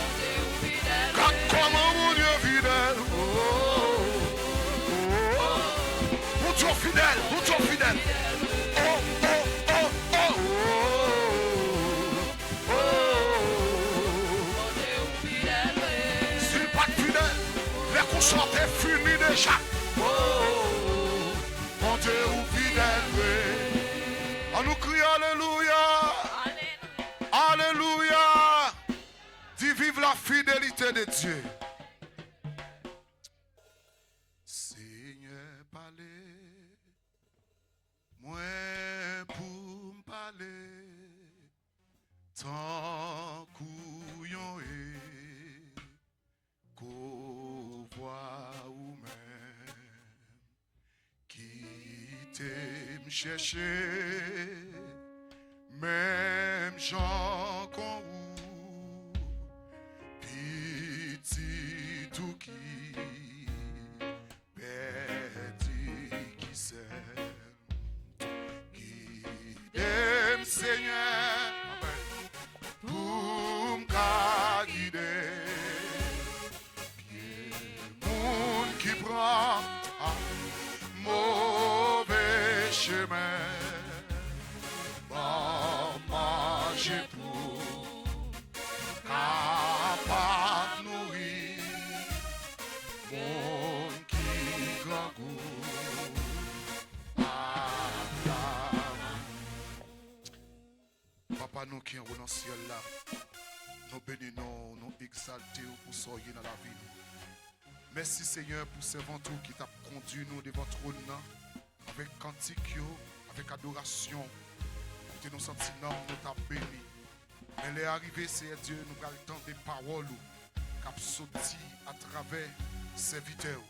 Comment mon Dieu fidèle. Oh, oh, oh. Mon Dieu fidèle, mon Dieu fidèle. Oh, oh, oh, oh, oh, oh. S'il pas de fidèle, les consciences est fini déjà. Oh, mon Dieu fidèle, oui. On nous crie alléluia. Alléluia. Dis vive la fidélité de Dieu. Seigneur, parlez, moi pour me parler, tant couillon et qu'au voix ou même, quittez me chercher, même gens qu'on ou, petit tout qui, petit qui s'aime. Guide Seigneur, pour me guider. Monde qui prend un mauvais chemin, manger pour capable nourrir. Monde qui grand goût. Papa, nous qui sommes dans le ciel là, nous bénissons, nous exaltons pour soyez dans la vie. Merci Seigneur pour ce ventre qui t'a conduit nous devant ton trône avec cantique, avec adoration. Nous nous sentons, nous t'a béni. Elle est arrivée, Seigneur Dieu, nous avons le temps des paroles qui ont sorti à travers serviteurs.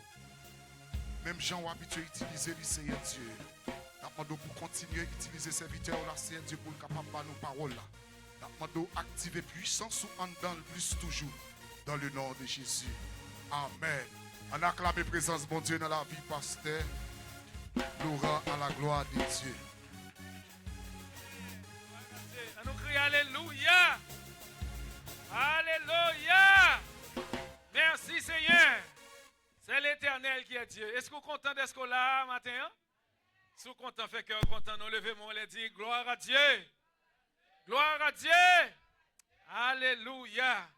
Même gens ont habitué à utiliser le Seigneur Dieu. Nous demandons pour continuer à utiliser ces serviteurs là, Seigneur Dieu, pour capable de nos paroles là. Nous demandons d'activer puissance ou en dans le plus toujours. Dans le nom de Jésus. Amen. On acclame la présence, bon Dieu, dans la vie, pasteur. pleurant à la gloire de Dieu. On nous crie Alléluia. Alléluia. Merci Seigneur. C'est l'Éternel qui est Dieu. Est-ce que vous êtes content d'être là matin? Si vous êtes content, fait cœur content, nous levez-moi, on les dit gloire à Dieu. Gloire à Dieu. Alléluia.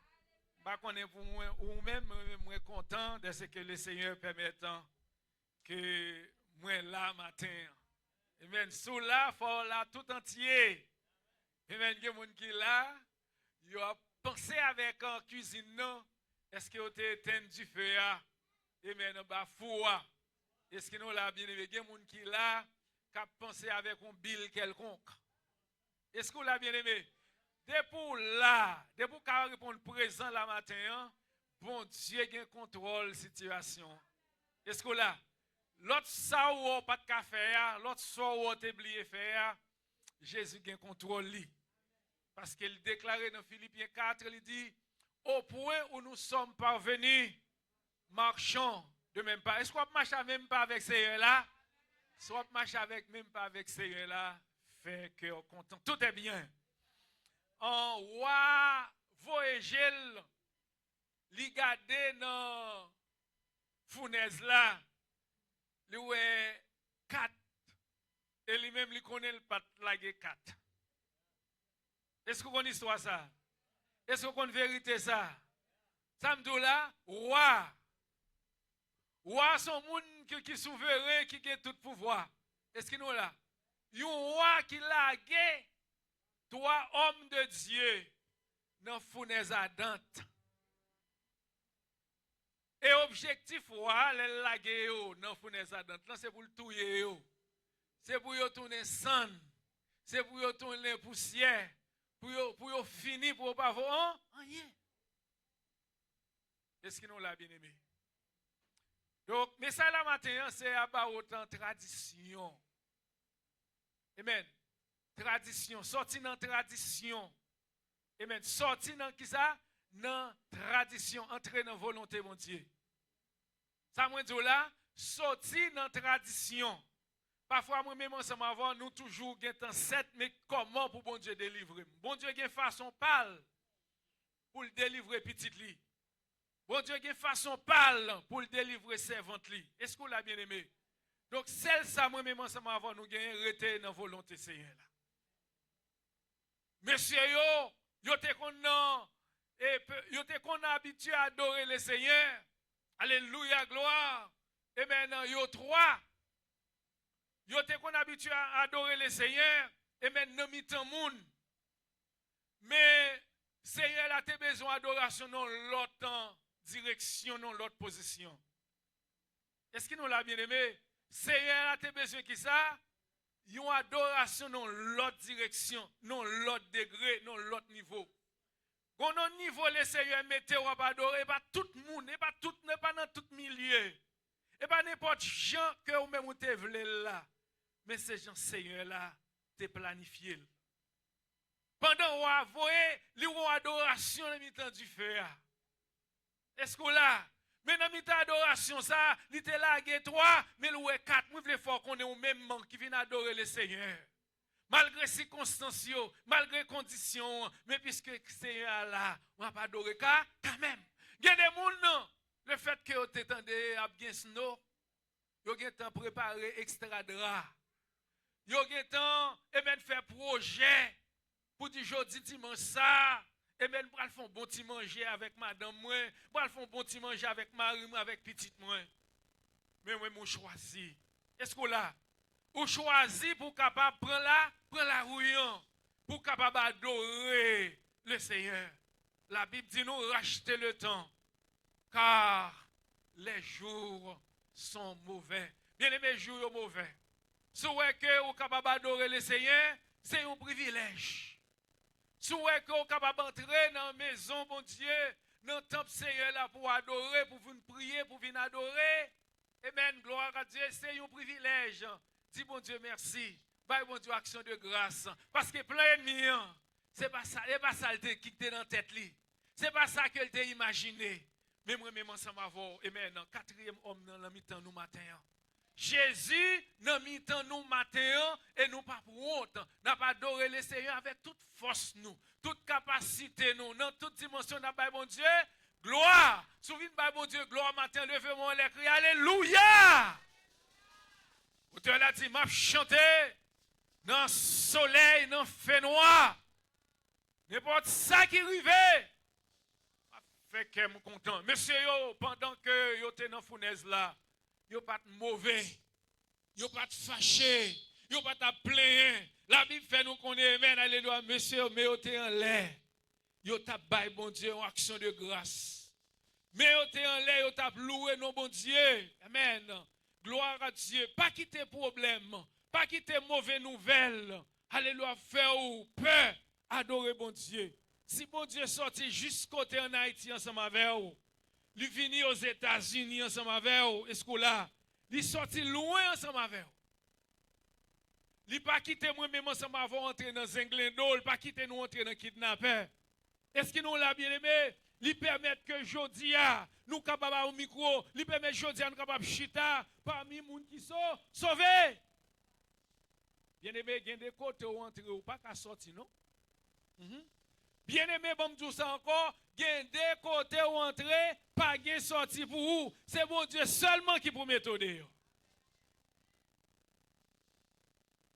Bah, qu'on est pour moi, ou même, moi content de ce que le Seigneur permet que moi là matin. Amen. Sous là, faut là tout entier. Amen. Il y a des gens qui là, ils ont pensé avec en cuisine, non? Est-ce que vous avez éteint du feu? Amen. Bah, fou. Est-ce que nous là, bien aimé? Il y a des gens qui là, qui ont pensé avec un bill quelconque. Est-ce que vous l'avez bien aimé? Depuis là, depuis qu'on répond présent la matin, bon Dieu a contrôle la situation. Est-ce que là, l'autre ça ou pas de café, l'autre ça ou oublié faire, Jésus a contrôle lui. Parce qu'il déclarait dans Philippiens 4, il dit, au point où nous sommes parvenus, marchons de même pas. Est-ce qu'on marche même pas avec ces là? Soit marche avec même pas avec ces là, fait que content. Tout est bien. En roi voyagel li gade dans fournaise là li ouais 4 et lui même li connaît le pat lage 4. Est-ce que vous connaissez l'histoire ça? Est-ce que vous connaissez la vérité ça? Ça me dit là, roi son monde qui souverain qui a tout pouvoir. Est-ce que nous là? Yon roi qui lage 3 hommes de Dieu dans fournaise ardente. Et objectif roi les laguer dans fournaise ardente, c'est pour le touyer yo. C'est pour yo tourner sang, c'est pour yo tourner poussière, pour yo finir pour pas voir rien. Est-ce que nous l'a bien aimé? Donc mais ça la matin c'est à autant tradition. Amen. Tradition, sorti dans tradition. Amen. Sorti dans qui ça? Dans tradition, entrer dans volonté mon Dieu. Ça moi dit là, sorti dans tradition. Parfois moi même ensemble avant nous toujours gain 7 mais comment pour bon Dieu délivrer? Bon Dieu gain façon pâle pour le délivrer petit li. Bon Dieu gain façon pâle pour le délivrer servante li. Est-ce que vous l'a bien aimé? Donc celle ça moi même ensemble avant nous gain rester dans volonté Seigneur là. Monsieur yo te konnan et yo te konnan habitué à adorer le Seigneur. Alléluia, gloire. Et maintenant yo 3 yo te konnan habitué à adorer le Seigneur et maintenant mi-temps moun. Mais Seigneur a te besoin d'adoration dans l'autre direction, dans l'autre position. Est-ce que nous l'a bien aimé? Seigneur a te besoin qui ça? Yon adoration dans l'autre direction, dans l'autre degré, dans l'autre niveau. Quand on niveau le Seigneur mettez ou pas adorer, pas tout le monde, et pas dans tout milieu. Et pas n'importe gens que vous même te voulez là. Mais ces gens Seigneur là, te planifié. Pendant vous voyez, li ou adoration dans mi-temps du feu. Est-ce que là mais dans mi-temps adoration ça, il était là 3, mais il est 4. Moi, je veux fort qu'on ait au même manque qui vient adorer le Seigneur. Malgré circonstances, malgré conditions, mais puisque le Seigneur là, on va pas adorer quand même. Il y a des gens, le fait que vous t'étendez à bien snow, vous avez temps préparer extra drap. Vous avez temps de faire projet pour dire jeudi dimanche ça. Et bien, nous allons faire un bon petit manger avec madame, nous allons faire un bon petit manger avec Marie, avec petite moi. Mais moi, je choisis. Est-ce que là, vous choisissez pour capable prendre la rouillon, pour capable adorer le Seigneur. La Bible dit nous racheter le temps, car les jours sont mauvais. Bien les jours sont mauvais. Si vous êtes capable d'adorer le Seigneur, c'est un privilège. Si vous êtes capable d'entrer dans la maison, bon Dieu, dans le temple Seigneur là pour adorer, pour venir prier, pour venir adorer, amen, gloire à Dieu, c'est un privilège. Dis bon Dieu merci, bye bon Dieu action de grâce, parce que plein d'ennemis, c'est pas ça qui était dans la tête li, c'est pas ça qu'elle t'a imaginé. Mais moi même ensemble avant, amen, 4e homme dans la mi-temps nous matin. Jésus, nous mettons nous matin et nous pas pour honte. Nous pas adorer le Seigneur avec toute force nous, toute capacité nous, dans toute dimension de bon Dieu. Gloire. Souviens-toi, bon Dieu, gloire matin, levez-moi les cris. Alléluia. Auteur l'a dit, m'a chanté dans le soleil, dans le fait noir. N'importe ça qui arrive. Fait que je suis content. Monsieur, pendant que vous êtes dans la fournaise là, vous n'êtes pas mauvais, vous n'êtes pas fâché, vous n'êtes pas plaint. La Bible fait nous connaître, amen, alléluia, monsieur, mais vous êtes en l'air. Vous êtes bon Dieu en action de grâce. Mais vous êtes en l'air, vous êtes loué, non, bon Dieu. Amen. Gloire à Dieu. Pas quitter problème, pas quitter mauvaise nouvelle. Alléluia, faire ou peur, adorer bon Dieu. Si bon Dieu sorti jusqu'à côté en Haïti ensemble avec vous, il venu aux États-Unis ensemble avec vous, est-ce que là, il sorti loin ensemble avec vous. Il pas quitté moi-même ensemble avec vous entrer dans Zenglendo, il pas quitté nous entrer dans kidnappeur. Est-ce que nous l'a bien aimé? Il permet que Jodia, nous capables au micro, il permet que Jodia nous capables chita parmi les gens qui sont sauvés. Bien aimé, il y a des côtés où entrer ou pas qu'à sortir, non? Bien aimé, bon me dire ça encore, il y a des côtés où entrer, pas de sortie pour vous. C'est bon Dieu seulement qui peut mettre dehors.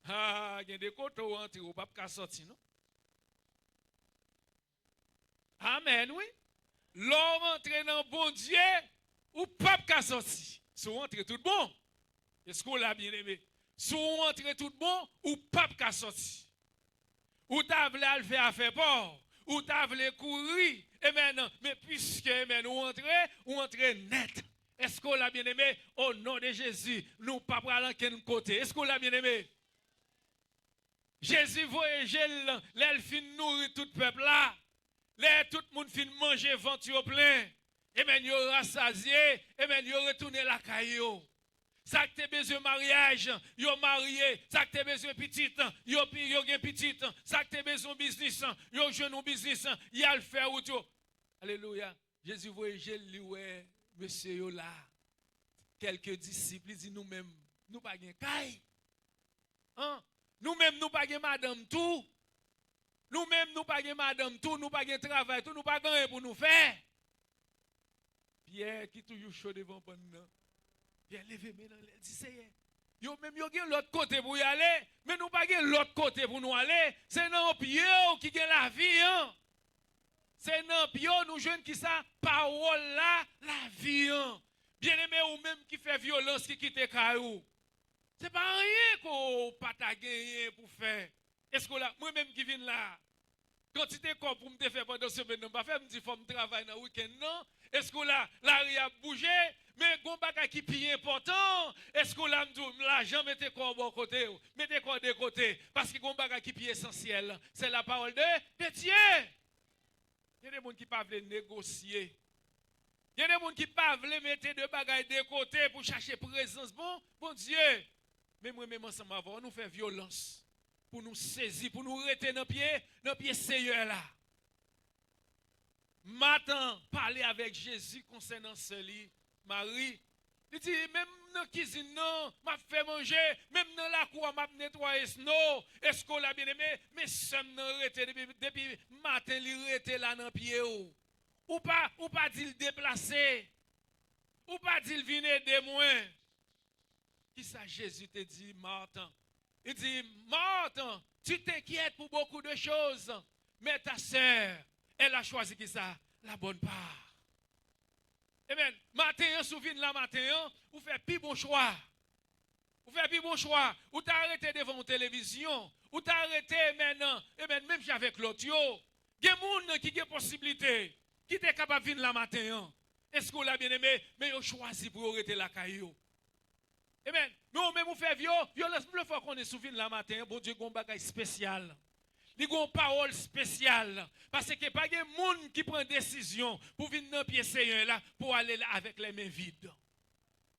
Ah, il y a des côtés où entrer, ou pas qu'à sortir, non? Amen, oui. L'homme entre dans bon Dieu, ou pas qu'à sortir. Si on entre tout bon, est-ce qu'on l'a bien aimé? Si on entre tout bon, ou pas qu'à sortir. Ou t'as voulu le faire à faire peur, ou t'as voulu courir, et maintenant, mais puisque ou entrer net. Est-ce qu'on l'a bien aimé? Au nom de Jésus, nous pas pour aller quel côté. Est-ce qu'on l'a bien aimé? Jésus voyage l'elfine nourrit tout le peuple là. Tout le monde fin manger ventre au plein. Et bien, il aura rassasié. Et bien, il retourné la caillou. Ça que tu besoin de mariage, yo marié. Ça que tu besoin de petite, yo gen petite. Ça que tu besoin de business, yo jeune business. Il a le faire ou tout. Alléluia. Jésus voyage lui monsieur yo là. Quelques disciples disent nous-mêmes, nous pas gen caille. Hein? Nous-mêmes nous pas gen madame tout. Nous-mêmes, nous pas madame tout, nous pas travail tout, nous pas rien pour nous faire. Pierre qui toujours chaud devant nous. Pierre levé maintenant, il dit c'est yo même yo gen l'autre côté pour y aller, mais nous pas l'autre côté pour nous aller. C'est dans pied qui gen la vie hein. C'est dans pied nous jeunes qui ça parole là la vie hein. Bien-aimé ou même qui fait violence qui quitte caillou. C'est pas rien qu'on pas ta gagner pour faire. Est-ce que là, moi-même qui viens là, quantité de corps pour me faire pendant ce semaine, pas faire, me dit, faut me travailler dans le week-end, non? Est-ce que là, l'arrière a bougé, mais gon bagay qui plus important, est-ce que là, me dit, l'argent, mettez quoi au bon côté, mettez quoi de côté, parce que gon bagay qui plus essentiel, c'est la parole de Dieu. Il y a des gens qui ne peuvent pas négocier. Il y a des gens qui ne peuvent pas mettre de bagailles de côté pour chercher présence. Bon Dieu. Mais moi-même, ensemble, avant, nous faisons violence. Pour nous saisir, pour nous rester dans le pied Seigneur là. Matin, parler avec Jésus concernant ce lit, Marie. Il dit, même dans la cuisine, non, m'a fait manger, même dans la cour, m'a nettoyé snow. Est-ce qu'on l'a bien aimé? Mais ça m'a rester depuis matin, il rester là dans le pied. Ou pas dit le déplacer. Ou pas dit le venir de moi. Qui ça Jésus te dit, Martin? Il dit, Marthe, tu t'inquiètes pour beaucoup de choses, mais ta sœur, elle a choisi qui ça? La bonne part. Amen. Matin, souviens la matin, vous faites plus bon choix. Vous faites plus bon choix. Ou t'arrêtez devant la télévision. Ou t'arrêtez maintenant. Amen. Même avec l'autre, il y a des gens qui ont des possibilités, qui sont capables de venir la matin. Est-ce que vous l'avez bien aimé? Mais ils ont choisi pour arrêter la caillou. Amen. Mais on même fait violence le fois qu'on est souviens la matin, bon Dieu, un bagage spécial. Il y a une parole spéciale. Parce que pas de monde qui prend décision pour venir dans le pied Seigneur là, pour aller là avec les mains vides.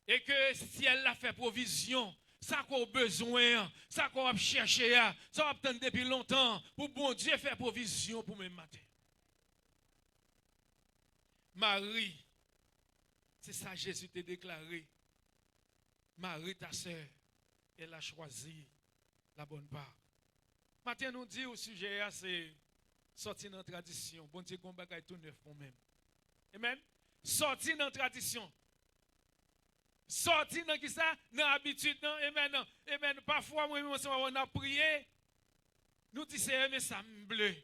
Et que si elle a fait provision, ça qu'on a besoin, ça qu'on a cherché, ça qu'on attend depuis longtemps, pour bon Dieu faire provision pour même matin. Marie, c'est ça Jésus t'a déclaré. Marie, ta sœur, elle a choisi la bonne part. Maintenant, nous dit au sujet, c'est sortir dans la tradition. Bon Dieu, qu'on bagaille tout neuf pour même. Amen. Sortir dans la tradition. Sortir dans qui ça? Dans l'habitude. Amen. Amen. Parfois, moi, on a prié. Nous disons, mais ça me bleu.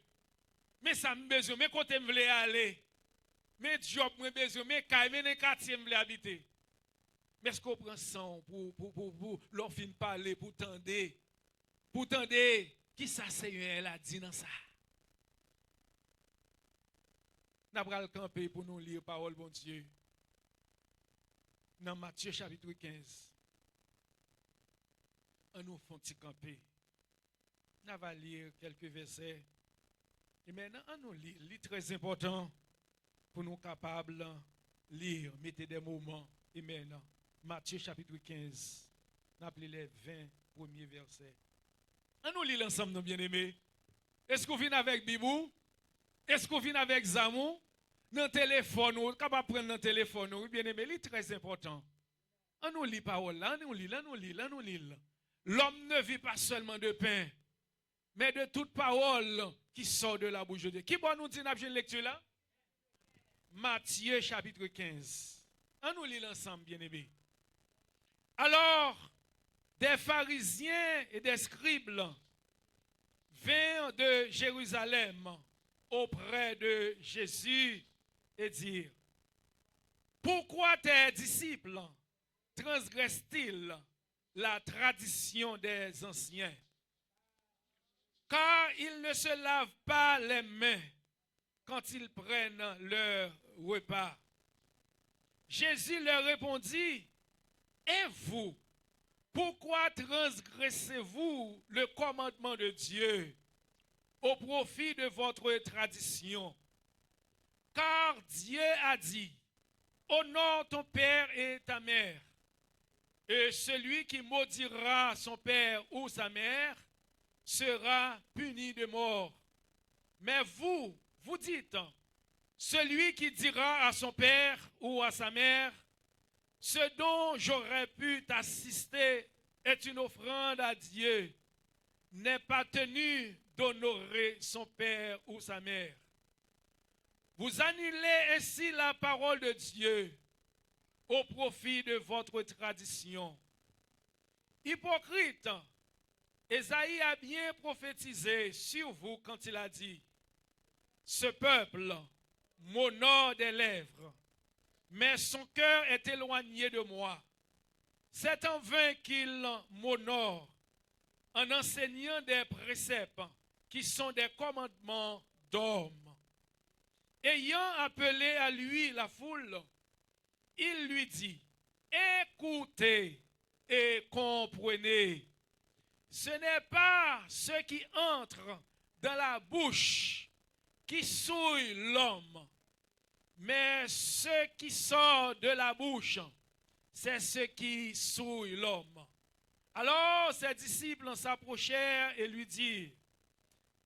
Mais ça me besoin. Mais côté me voulais aller. Mais job me besoin. Mais quand même, les quartiers me voulais habiter. Mais est-ce qu'on prend sang pour leur fin parler, pour tendre? Pour tendre, qui ça Seigneur a dit dans ça? Nous allons le camper pour nous lire parole, bon Dieu. Dans Matthieu chapitre 15. On nous fait un petit camper. Nous allons lire quelques versets. Et maintenant, on nous lit. C'est très important pour nous capables de lire, mettre des moments. Et maintenant, Matthieu chapitre 15. Nous appelons les 20 premiers versets. On nous lit ensemble, nos bien-aimés. Est-ce qu'on vient avec Bibou? Est-ce qu'on vient avec Zamou? Dans le téléphone, on est capable de prendre dans le téléphone, oui, bien-aimé, c'est très important. On nous lit parole là, on nous lit. L'homme ne vit pas seulement de pain, mais de toute parole qui sort de la bouche de Dieu. Qui va nous dire une lecture là? Matthieu chapitre 15. On nous lit ensemble, bien-aimé. Alors, des pharisiens et des scribes vinrent de Jérusalem auprès de Jésus et dirent: pourquoi tes disciples transgressent-ils la tradition des anciens? Car ils ne se lavent pas les mains quand ils prennent leur repas. Jésus leur répondit: et vous, pourquoi transgressez-vous le commandement de Dieu au profit de votre tradition? Car Dieu a dit: honore ton père et ta mère, et celui qui maudira son père ou sa mère sera puni de mort. Mais vous, vous dites: celui qui dira à son père ou à sa mère, ce dont j'aurais pu t'assister est une offrande à Dieu, n'est pas tenu d'honorer son père ou sa mère. Vous annulez ainsi la parole de Dieu au profit de votre tradition. Hypocrite, Ésaïe a bien prophétisé sur vous quand il a dit: ce peuple m'honore des lèvres, mais son cœur est éloigné de moi. C'est en vain qu'il m'honore en enseignant des préceptes qui sont des commandements d'hommes. Ayant appelé à lui la foule, il lui dit: écoutez et comprenez. Ce n'est pas ce qui entre dans la bouche qui souille l'homme, mais ce qui sort de la bouche, c'est ce qui souille l'homme. Alors ses disciples s'approchèrent et lui dirent: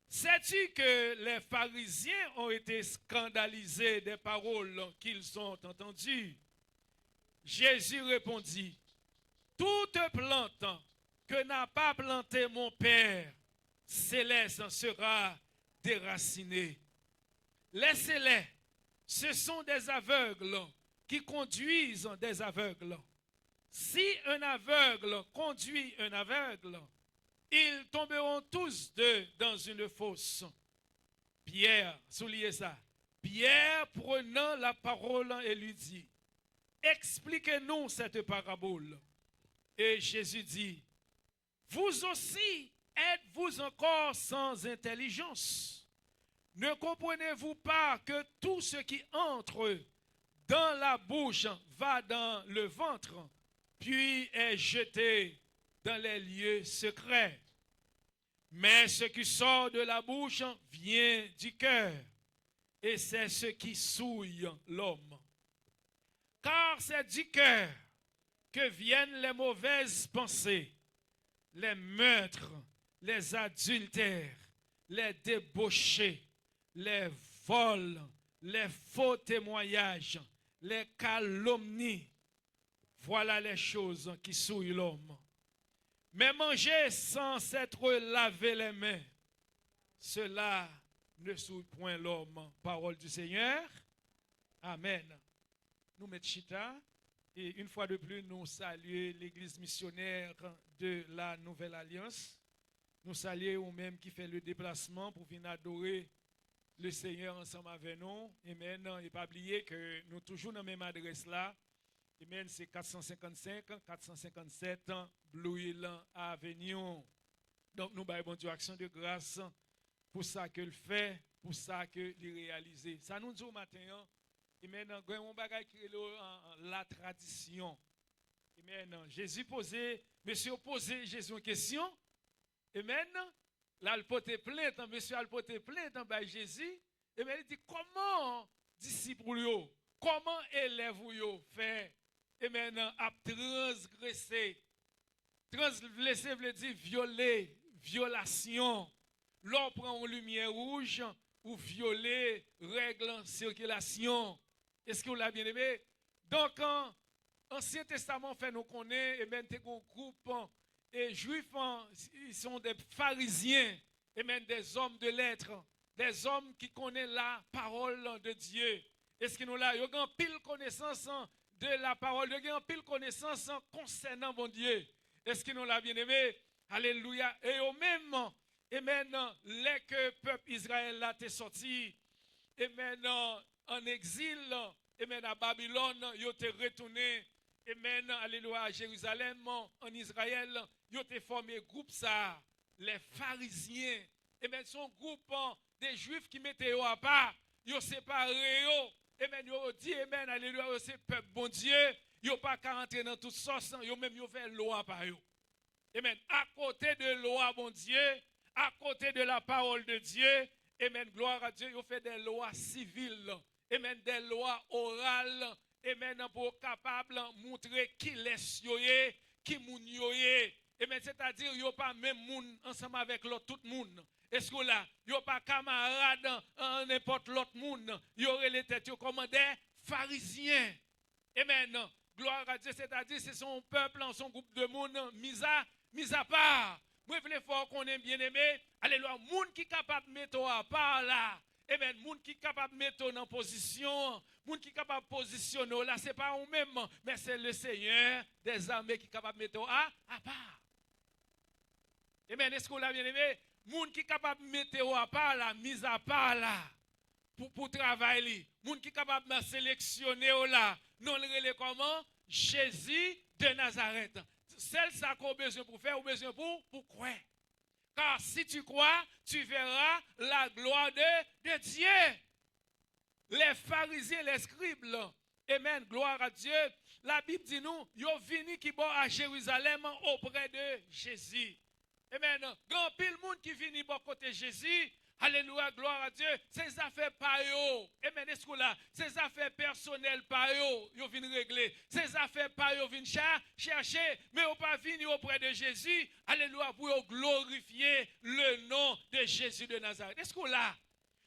sais-tu que les pharisiens ont été scandalisés des paroles qu'ils ont entendues? Jésus répondit: toute plante que n'a pas planté mon Père céleste sera déracinée. Laissez-les, ce sont des aveugles qui conduisent des aveugles. Si un aveugle conduit un aveugle, ils tomberont tous deux dans une fosse. Pierre, soulignez ça. Pierre, prenant la parole, et lui dit: expliquez-nous cette parabole. Et Jésus dit: vous aussi êtes-vous encore sans intelligence? Ne comprenez-vous pas que tout ce qui entre dans la bouche va dans le ventre, puis est jeté dans les lieux secrets? Mais ce qui sort de la bouche vient du cœur, et c'est ce qui souille l'homme. Car c'est du cœur que viennent les mauvaises pensées, les meurtres, les adultères, les débauchés, les vols, les faux témoignages, les calomnies. Voilà les choses qui souillent l'homme. Mais manger sans s'être lavé les mains, cela ne souille point l'homme. Parole du Seigneur. Amen. Nous mettons chita et une fois de plus, nous saluons l'église missionnaire de la Nouvelle Alliance. Nous saluons ou même qui fait le déplacement pour venir adorer le Seigneur ensemble avec nous. Amen. Et pas oublier que nous toujours dans la même adresse là. Amen. C'est 455, 457 Blue Hill Avenue. Donc nous avons bon Dieu action de grâce pour ça que le fait, pour ça que le réaliser. Ça nous dit au matin. Amen. On bagage qui est la tradition. Amen. Jésus posait, monsieur posait Jésus une question. Amen. Là, il portait plainte, monsieur a porté plainte by Jésus. Amen. Il dit comment disciples, comment élèves fait, amen, à transgresser. Transgresser veut dire violer, violation. L'on prend une lumière rouge ou violer règles en circulation. Est-ce que vous l'avez bien aimé? Donc, l'Ancien Testament fait nous connaître, amen, des groupes et juifs, ils sont des pharisiens, et même des hommes de lettres, des hommes qui connaissent la parole de Dieu. Est-ce que nous là, ils ont pile connaissance de la parole, ils ont pile connaissance concernant mon Dieu. Est-ce que nous l'a bien aimé? Alléluia. Et au même, amen, les que peuple Israël là t'est sorti, amen, en exil, amen, à Babylone, ils ont été retournés. Amen, alléluia, à Jérusalem, en Israël, ils ont formé groupe ça, les pharisiens. Amen, son groupe des juifs qui mettaient à part, ils ont séparé. Amen, ils ont dit, amen, alléluia, c'est peuple bon Dieu. Ils n'ont pas qu'à rentrer dans toute sauce, ils ont même fait loi par eux. Amen, à côté de loi bon Dieu, à côté de la parole de Dieu, amen, gloire à Dieu, ils ont fait des lois civiles, amen, des lois orales. Amen, pour capable montrer qui laisse yoye, qui moun yoye. Amen, c'est-à-dire, yo pas même moun ensemble avec l'autre tout le monde. Est-ce que là, yo pas camarade n'importe l'autre monde. Yo les têtes comme des pharisiens. Amen. Gloire à Dieu, c'est-à-dire, c'est son peuple, son groupe de monde mis à part. Moi, je veux fort qu'on est bien aimé. Alléluia, moun qui capable de mettre à part là. Amen, moun qui capable de mettre en position, moun qui capable de positionner là, c'est pas nous-mêmes, mais c'est le Seigneur des armées qui capable de mettre à part. Amen, est-ce que vous l'avez bien aimé? Moun qui capable de mettre à part là, mise à part là, pour travailler. Moun qui capable de sélectionner là, non le comment? Jésus de Nazareth. Celle ça qu'on a besoin pour faire, ou besoin pour croire. Car si tu crois, tu verras la gloire de Dieu. Les pharisiens, les scribes, amen, gloire à Dieu. La Bible dit nous, ils sont venus qui bon à Jérusalem auprès de Jésus. Amen. Grand pile monde qui vient bon côté Jésus. Alléluia, gloire à Dieu. Ces affaires pas yo. Amen. Est-ce que là, ces affaires personnelles pas yo, yo viennent régler. Ces affaires pas yo viennent chercher, mais on pas venir auprès de Jésus. Alléluia, pour glorifier le nom de Jésus de Nazareth. Est-ce que là,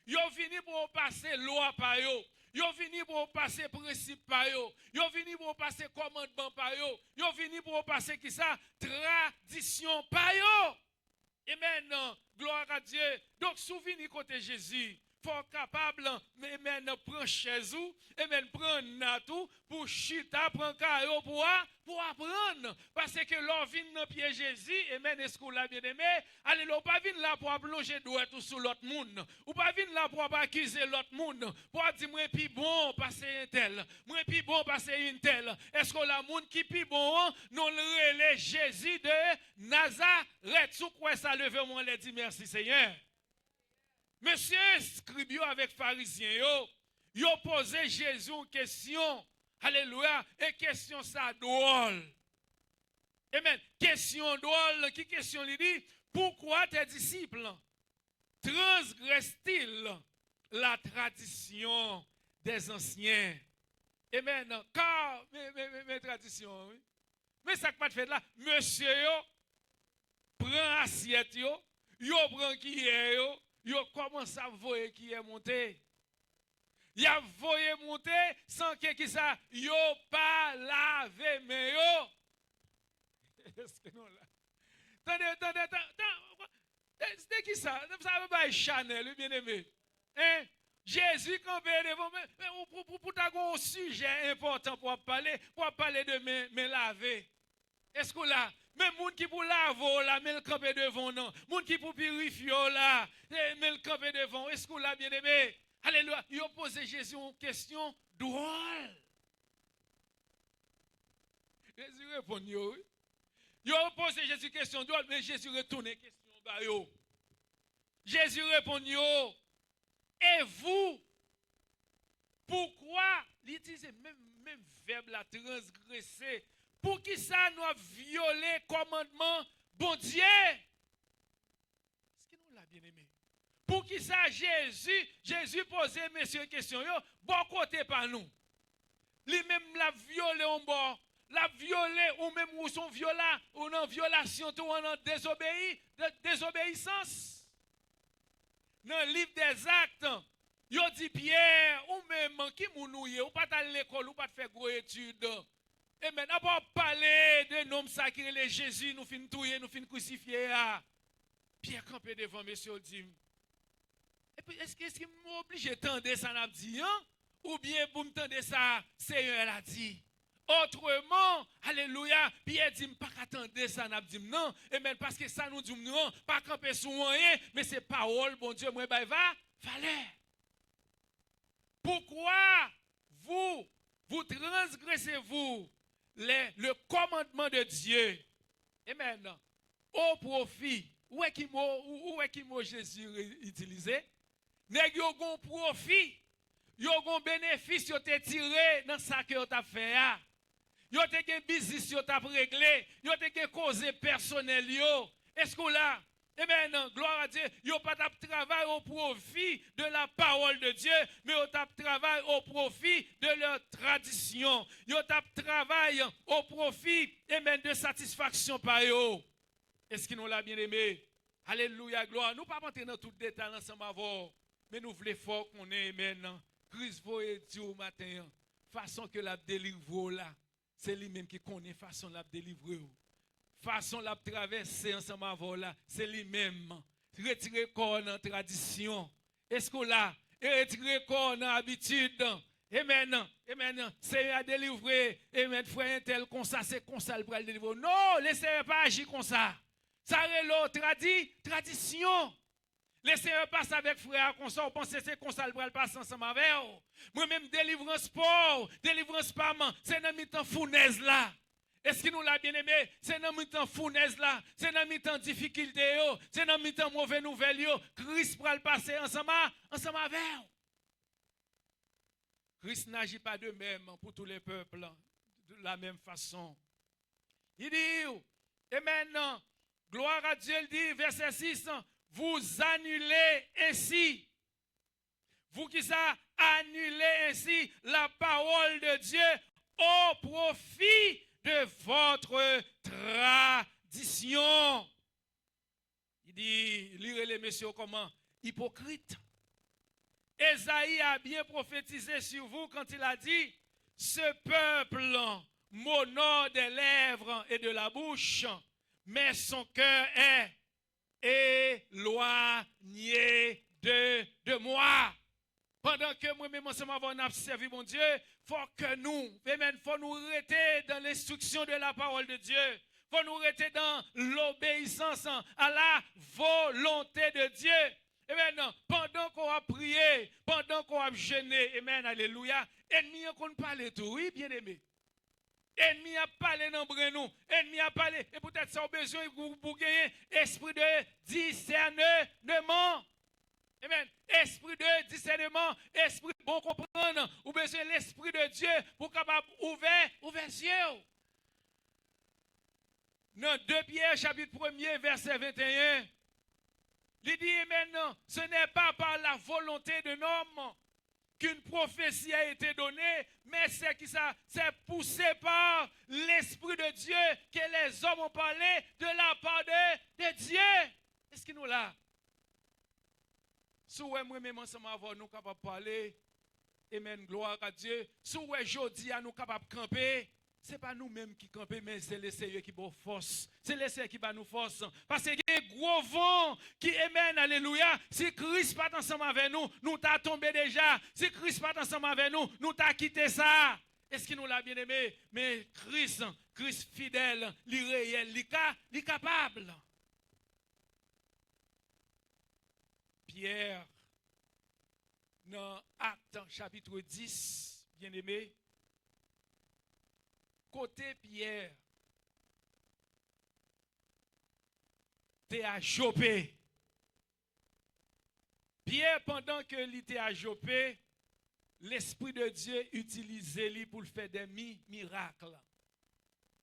yo venu pour passer loi par yo. Yo venu pour passer principe par yo. Yo venu pour passer commandement par yo. Yo venu pour passer qui ça? Tradition par yo. Amen. Gloire à Dieu. Donc, souvenez côté Jésus. Faut capable, amen, prendre chez vous, amen, prendre natou, pour chita, prendre caillou, pour apprendre. Parce que l'on vient dans pied Jésus, amen, est-ce que vous l'avez bien aimé? Allez, l'on pas vient là pour plonger doigt sur l'autre monde. Ou pas vient là pour accuser l'autre monde. Pour dire, moi, puis bon, passer un tel. Moi, puis bon, passer une telle. Est-ce que la monde qui puis bon, non, le Jésus de Nazareth. Sous quoi ça levez moi, les dit merci, Seigneur. Monsieur scribio avec pharisien, yo posé Jésus une question. Alléluia. Et question ça drôle. Amen. Question drôle. Qui question lui dit? Pourquoi tes disciples transgressent-ils la tradition des anciens? Amen. Car, mes traditions, oui. Mais ça que pas de fait là. Monsieur, prend assiette, yo prend qui est, yo commence à voir qui est monté. Il a voyé monter sans que qui ça, yo pas lavé mais yo. Est-ce que non là? Attendez. C'était qui ça? Ça veut pas Chanel, le bien-aimé. Hein? Jésus campé devant pour un sujet important pour parler de me laver. Est-ce que là, même moun qui pour laver là, mais le campé devant non. Moun qui pour purifier là, mais le campé devant. Est-ce que là, bien-aimé? Alléluia. Il a posé Jésus une question drôle. Jésus répond yo. Il a posé Jésus une question drôle, mais Jésus retourne la question ba yo. Jésus répond yo. Et vous, pourquoi, il utilise même verbe la transgresser, pour qui ça nous a violé le commandement, bon Dieu? Est-ce que nous l'a bien aimé? Pour qui ça Jésus posait, messieurs, question, yo, bon côté par nous. Lui-même l'a violé en bord, l'a violé, ou même ou son viola, ou non violation, ou en désobéissance. Dans le livre des Actes, il dit Pierre, ou même qui mounouye, ou pas à l'école, ou pas faire gros études. Et maintenant, pour parler de nom sacré, les Jésus, nous finissons touiller, nous finissons crucifier. Pierre campé devant monsieur dit. Et puis, est-ce qu'il m'oblige de tendre ça, n'a dit, hein? Ou bien pour me tendre ça, Seigneur l'a dit. Autrement, alléluia, Pierre dit, pas attendre ça, n'a dit non. Et même parce que ça nous dit non, pas camper sur rien, mais c'est parole, bon Dieu, moi, va fallait. Pourquoi vous transgressez-vous le commandement de Dieu? Et maintenant, au profit, où est-ce qu'il mot Jésus utilisé? Nèg yo gon profit, yo gon bénéfice yo te tiré dans ça que yo t'a fait. Yo te gen business yo t'a réglé, yo te gen cause personnel yo. Est-ce que là, eh bien non, gloire à Dieu, yo pas t'a travail au profit de la parole de Dieu, mais yo t'a travail au profit de leur tradition. Yo t'a travail au profit et même de satisfaction par yo. Est-ce que nous l'a bien aimé? Alléluia, gloire. Nous pas rentrer dans tout détail ensemble avant, mais nous voulons fort qu'on ait maintenant. Christ voye Dieu au matin, façon que la délivre là, c'est lui-même qui connaît façon la délivrer. Façon la traverser ensemble avant là, c'est lui-même. Retirer corps dans tradition. Est-ce que là, retirer corps dans habitude. Et maintenant, c'est à délivrer. Et maintenant, frère un tel comme ça, c'est comme ça le bras délivrer. Non, laissez pas agir comme ça. Ça est l'autre tradition. Laissez-moi passer avec frère comme ça, on pense que c'est comme ça le bras passe ensemble avec eux. Moi-même, délivrance sport, délivrance pas, c'est dans mi-temps fournaise là. Est-ce que nous l'a bien aimé? C'est dans mi-temps fournaise là, c'est dans mi-temps difficulté, c'est dans mi-temps mauvaise nouvelle. Christ va le passer ensemble avec eux. Christ n'agit pas de même pour tous les peuples, de la même façon. Il dit, et maintenant, gloire à Dieu, il dit, verset 6, vous annulez ainsi. Vous qui ça, annulez ainsi la parole de Dieu au profit de votre tradition. Il dit, lirez les messieurs comment? Hypocrite. Ésaïe a bien prophétisé sur vous quand il a dit, ce peuple m'honore des lèvres et de la bouche, mais son cœur est éloigné de moi. Pendant que moi-même, ensemble, on a servi mon Dieu, faut que nous, faut nous rester dans l'instruction de la parole de Dieu. Faut nous rester dans l'obéissance à la volonté de Dieu. Et maintenant, pendant qu'on a prié, pendant qu'on a jeûné, amen, alléluia, ennemi qu'on parle tout, oui, bien aimé. Ennemi a parlé dans nous, ennemi a parlé, et peut-être ça a besoin pour gagner esprit de discernement. Amen. Esprit de discernement, esprit de bon comprendre, ou besoin l'esprit de Dieu pour capable ouvrir les yeux. Dans 2 Pierre chapitre 1er verset 21, il dit maintenant, ce n'est pas par la volonté d'un homme qu'une prophétie a été donnée, mais c'est poussé par l'Esprit de Dieu que les hommes ont parlé de la part de Dieu. Est-ce que nous là? Si moi-même ensemble avant nous capables de parler, amen, gloire à Dieu. Si aujourd'hui nous capables de camper, ce n'est pas nous-mêmes qui campons, mais c'est le Seigneur qui nous force. C'est le Seigneur qui va nous force. Parce qu'il y a un gros vent qui émène, alléluia. Si Christ n'est pas ensemble avec nous, nous t'as tombé déjà. Si Christ n'est pas ensemble avec nous, nous t'as quitté ça. Est-ce qu'il nous l'a bien aimé? Mais Christ fidèle, il réel, il est capable. Pierre, dans Actes chapitre 10, bien aimé, côté Pierre, t'es à Jopé. Pierre, pendant que il était à Jopé, l'Esprit de Dieu utilisait lui pour faire des miracles.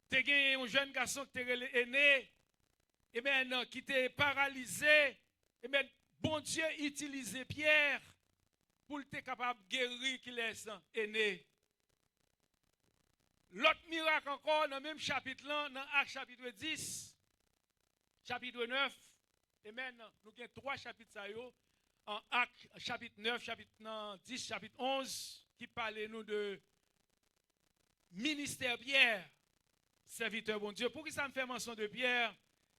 T'es gagné un jeune garçon qui était aîné, et maintenant qui était paralysé, et maintenant bon Dieu utilisait Pierre pour être capable de guérir qu'il est aîné. L'autre miracle encore, dans le même chapitre là, dans Actes chapitre 10, chapitre 9, et maintenant, nous avons 3 chapitres ça yo, en Actes chapitre 9, chapitre 10, chapitre 11, qui parlent nous de ministère Pierre, serviteur bon Dieu. Pourquoi ça me fait mention de Pierre?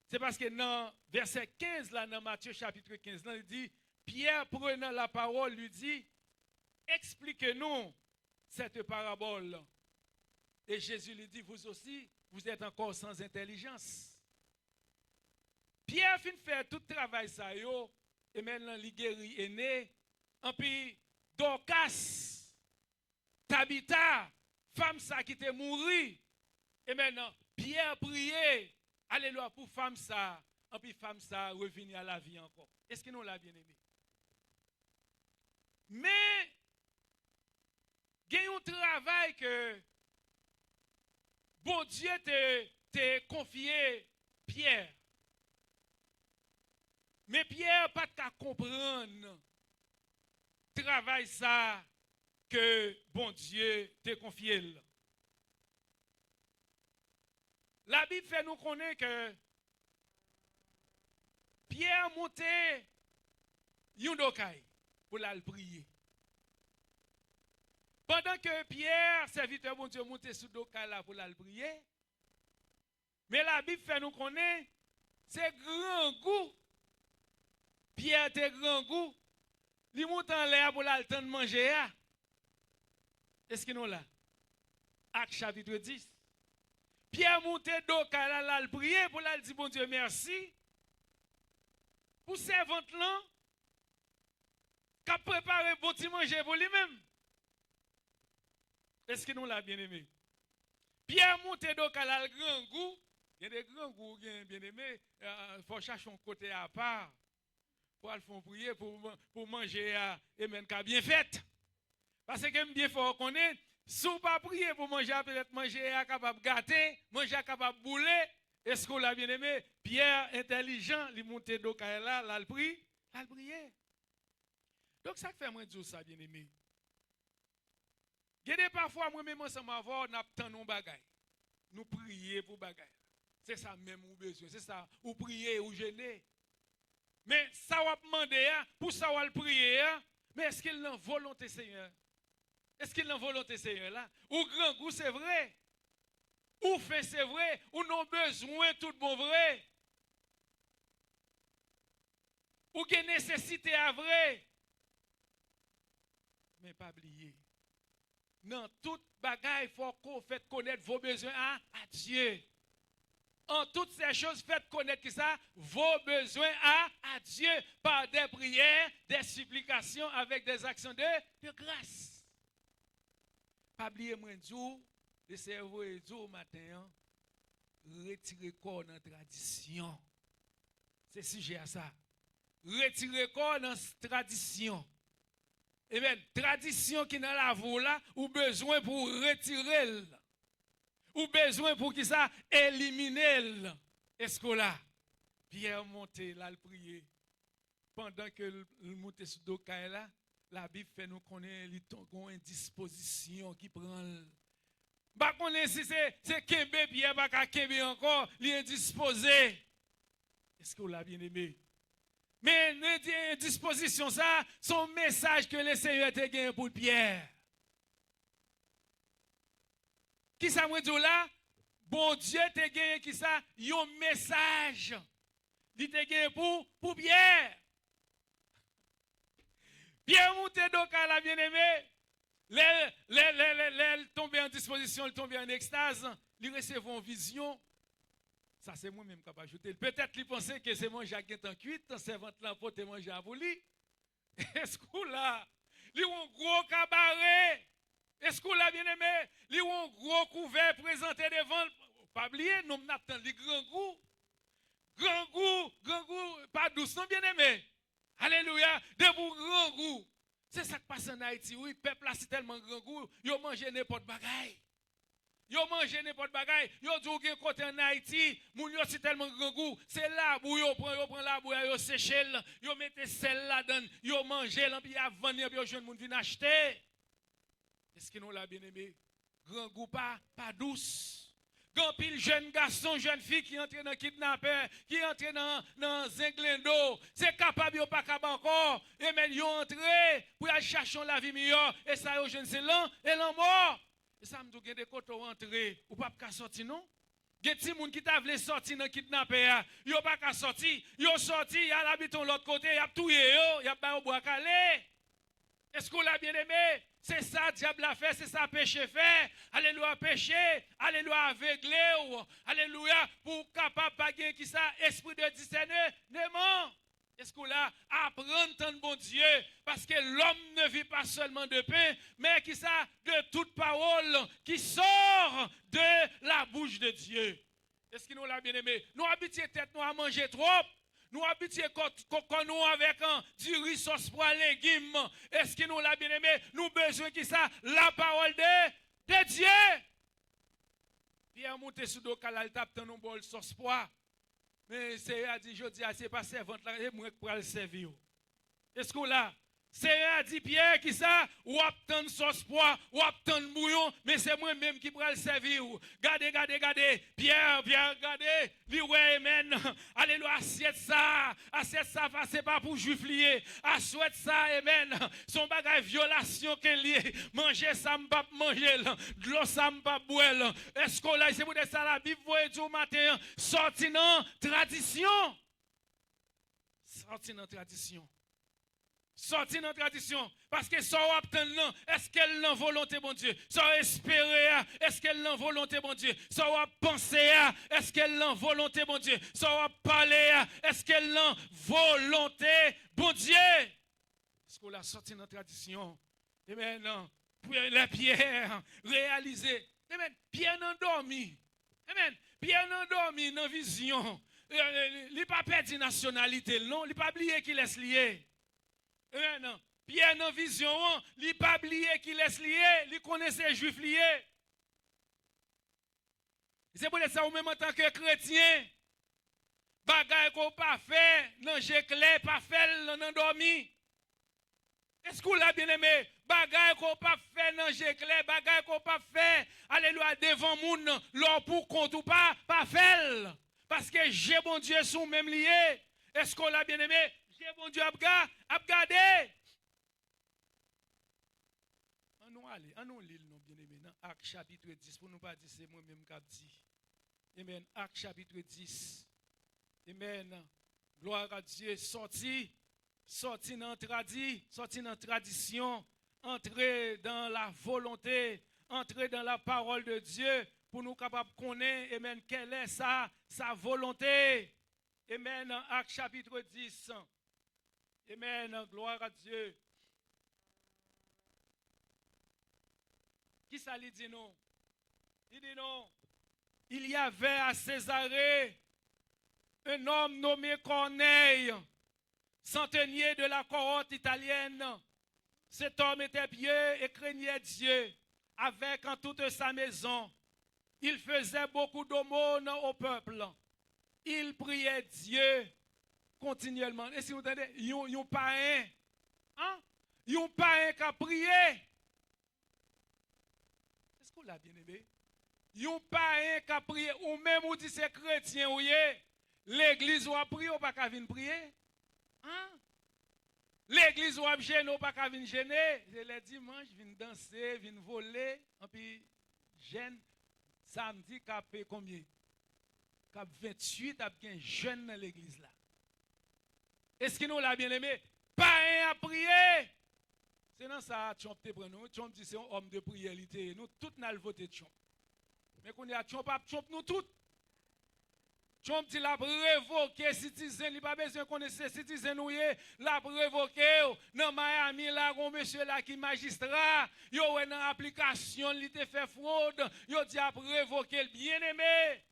C'est parce que dans verset 15, là, dans Matthieu chapitre 15, là, il dit, Pierre prenant la parole, lui dit, expliquez-nous cette parabole. Et Jésus lui dit, vous aussi, vous êtes encore sans intelligence. Pierre fin faire tout travail ça yo, et maintenant il guérit est né. Et puis Dorcas, Tabitha, femme ça qui était mouru. Et maintenant Pierre priait, alléluia pour femme ça. Et puis femme ça revenir à la vie encore. Est-ce que nous l'a bien aimé? Mais il y a un travail que bon Dieu t'a confié Pierre. Mais Pierre pas qu'à comprendre travail ça que bon Dieu t'a confié. La Bible fait nous connaître que Pierre montait Yundokai pour la prier. Pendant que Pierre, serviteur bon Dieu, montait sur Dokai là pour la prier, mais la Bible fait nous connaître c'est grand goût. Pierre était grand goût. Il monte en l'air pour le temps de manger. Est-ce que nous là? Acte chapitre 10. Pierre montait donc à la prier pour la dire bon Dieu merci. Pour servante là, qui a préparé bon petit manger pour lui-même. Est-ce que nous l'a bien aimé? Pierre montait donc à la grand goût. Il y a des grands goûts bien aimés. Il faut chercher un côté à part. Pour aller faire prier, pour manger et même qu'à bien fait. Parce que bien fort qu'on est, si on pas prier pour manger, peut-être manger est capable de gâter, manger est capable de bouler. Est-ce qu'on l'a bien aimé? Pierre, intelligent, il monte donc là, il prie, il prier. Donc ça fait moi dire ça, bien aimé. Il y a parfois, moi-même, ensemble avoir, nous attendons nos bagailles. Nous prier pour bagailles. C'est ça même ou besoin, c'est ça, ou prier ou jeûner. Mais ça va demander, pour ça va le prier, mais est-ce qu'il a volonté Seigneur? Est-ce qu'il a volonté Seigneur là? Ou grand goût c'est vrai? Ou fait c'est vrai? Ou non besoin tout bon vrai? Ou qu'il nécessité à vrai? Mais pas oublier. Dans toute bagaille, il faut qu'on fasse connaître vos besoins à Dieu. En toutes ces choses, faites connaître qui ça, vos besoins à Dieu par des prières, des supplications avec des actions de grâce. Pas oublier moi jour, le cerveau est jour matin, retirer corps dans la tradition. C'est sujet à ça. Retirer corps dans la tradition. Et bien, tradition qui dans la voie là, ou besoin pour retirer. Ou besoin pour qui ça éliminer. Est-ce que là, Pierre monté là, le prier. Pendant que le monté sur Dokai là, la Bible fait nous connaître une disposition qui prend. Bah connaît si c'est Kembe Pierre pas qu'à Kembe encore, il est indisposé. Est-ce que vous l'avez bien aimé? Mais une disposition ça, son message que le Seigneur te gagné pour Pierre. Qui ça me dit là? Bon Dieu te gagné qui ça? Un message. Il te gagné pour Pierre. Pierre monté donc à la bien-aimée. Les tomber en disposition, il tomber en extase, il recevoir une vision. Ça, c'est moi-même qui vais ajouter. Peut-être qu'il pensait que c'est mon Jacques en cuite, servante là pour te manger à voler. Est-ce que là, il y a un gros cabaret? Est-ce que là, bien aimé, il y a un gros couvert présenté devant? Pas oublier, nous n'attendons les grands goûts. Grand goût, pas douce, bien aimé. Alléluia, de vous grand goût. C'est ça qui passe en Haïti. Oui, le peuple là, c'est tellement grand goût, ils mangent n'importe bagaille. Ils mangent n'importe bagaille. Ils disent que côté en Haïti, moun yo c'est tellement grand goût. C'est là où ils prennent la boue, ils séchent, ils mettent celle là-dedans, ils mangent, puis ils vendent, puis ils jeunes moun viennent acheter. Est-ce que nous l'a bien aimé? Grand goût pas douce. Grand pile jeune garçon, jeune fille qui entre dans kidnappeur, qui entre dans zinglendo, c'est capable ou pas capable encore. Et mais ils ont entré pour aller chercher la vie meilleure. Et ça, yo jeune c'est l'an et l'an mort. Et ça me dit que des côtés entré ou pas qu'à sortir non? Des petits moun qui t'a voulu sortir dans kidnappeur, yo pas qu'à sortir, yo sorti, y a l'habitant l'autre côté, y a touye yo, y a pas au bois calé. Est-ce qu'on l'a bien aimé? C'est ça, diable a fait, c'est ça, péché fait. Alléluia, péché. Alléluia, aveuglé. Alléluia, pour capable de qui ça, esprit de discernement. Est-ce qu'on l'a apprendre tant bon Dieu? Parce que l'homme ne vit pas seulement de pain, mais qui ça, de toute parole qui sort de la bouche de Dieu. Est-ce qu'il nous l'a bien aimé? Nous habituons tête, nous à manger trop. Nous habituons quand nous avec du riz sauce pois légumes. Est-ce que nous l'a bien aimé? Nous besoin qui ça? La parole de Dieu. Pierre monte sous le canal, il tape dans un bol sauce pois. Mais c'est a dit, je dis, c'est pas servante là, et moi qui pourrais le servir. Est-ce que là? C'est a dit Pierre qui ça, ou obtient sauce pois, ou obtient bouillon, mais c'est moi-même qui pourrais le servir. Gardez, Pierre, regardez, lui ouais, amen. Alléluia, assiette ça, c'est pas pour juif lié. Assiette ça, amen. Son bagage violation qu'elle lié. Manger ça, m'pas manger, de l'eau ça, m'pas boire. Est-ce que là, c'est pour ça la Bible, vous voyez, du matin, sorti dans tradition. Sorti dans tradition. Sorti dans la tradition. Parce que ça obtient non. Est-ce qu'elle n'a volonté, bon Dieu? Ça espérer, est-ce qu'elle n'a volonté, bon Dieu? Ça penser, est-ce qu'elle n'a volonté, bon Dieu? Ça parler, est-ce qu'elle n'a volonté, bon Dieu? Est-ce qu'on l'a sorti dans la tradition? Et maintenant, la pierre réalisée. Amen. Pierre n'a dormi. Amen. Pierre n'a dormi dans la vision. Il n'a pas perdu nationalité, non. Il n'a pas oublié qu'il est lié. Non. Pierre dans vision, il n'a pas oublié qu'il est lié, il connaissait les juifs liés. C'est pour ça, ou même en tant que chrétien, bagaille qu'on pas fait, non j'ai clair, pas fait, non dormi. Est-ce qu'on l'a bien aimé? Bagaille qu'on pas fait, non j'ai clair, bagaille qu'on pas fait, alléluia, devant moun, l'or pour compte ou pas fait. Parce que j'ai bon Dieu sous même lié. Est-ce qu'on l'a bien aimé? J'ai bon Dieu à regarder. On nous lit le bien aimé dans Acte chapitre 10 pour nous pas dire c'est moi-même qui dit. Amen. Acte chapitre 10. Amen. Gloire à Dieu. Sorti dans la tradition, entrer dans la volonté, entrer dans la parole de Dieu pour nous capables de connaître, amen, quelle est sa volonté. Amen. Acte chapitre 10. Amen. Gloire à Dieu. Qui ça lui dit non? Il dit non. Il y avait à Césarée un homme nommé Corneille, centenier de la cohorte italienne. Cet homme était pieux et craignait Dieu avec en toute sa maison. Il faisait beaucoup d'aumônes au peuple. Il priait Dieu continuellement. Et si vous entendez, il n'y a pas un. Hein? Il n'y a pas un qui a prié. Est-ce qu'on l'a bien aimé? Il n'y a pas un qui a prié. Ou même vous dites c'est chrétien, oui. L'église ou a prié ou pas qu'à venir prier? Hein? L'église ou a gêné ou pas qu'à venir gêner? Les dimanches, viennent danser, viennent voler, et puis gêne. samedi, cap combien? Cap 28, a bien jeune dans l'église là. Est-ce que nous l'a bien aimé? Pas un à prier. C'est dans ça, Trump te prend nous. Trump dit c'est un homme de prière. Nous tous nous voté Trump. Mais qu'on a Trump, nous tous. Trump dit la révoquer citizen, il pas besoin de connaître citizen ou la révoquer dans Miami là un monsieur là qui magistrat, yo dans application, il te fait fraude, yo dit a révoquer bien-aimé.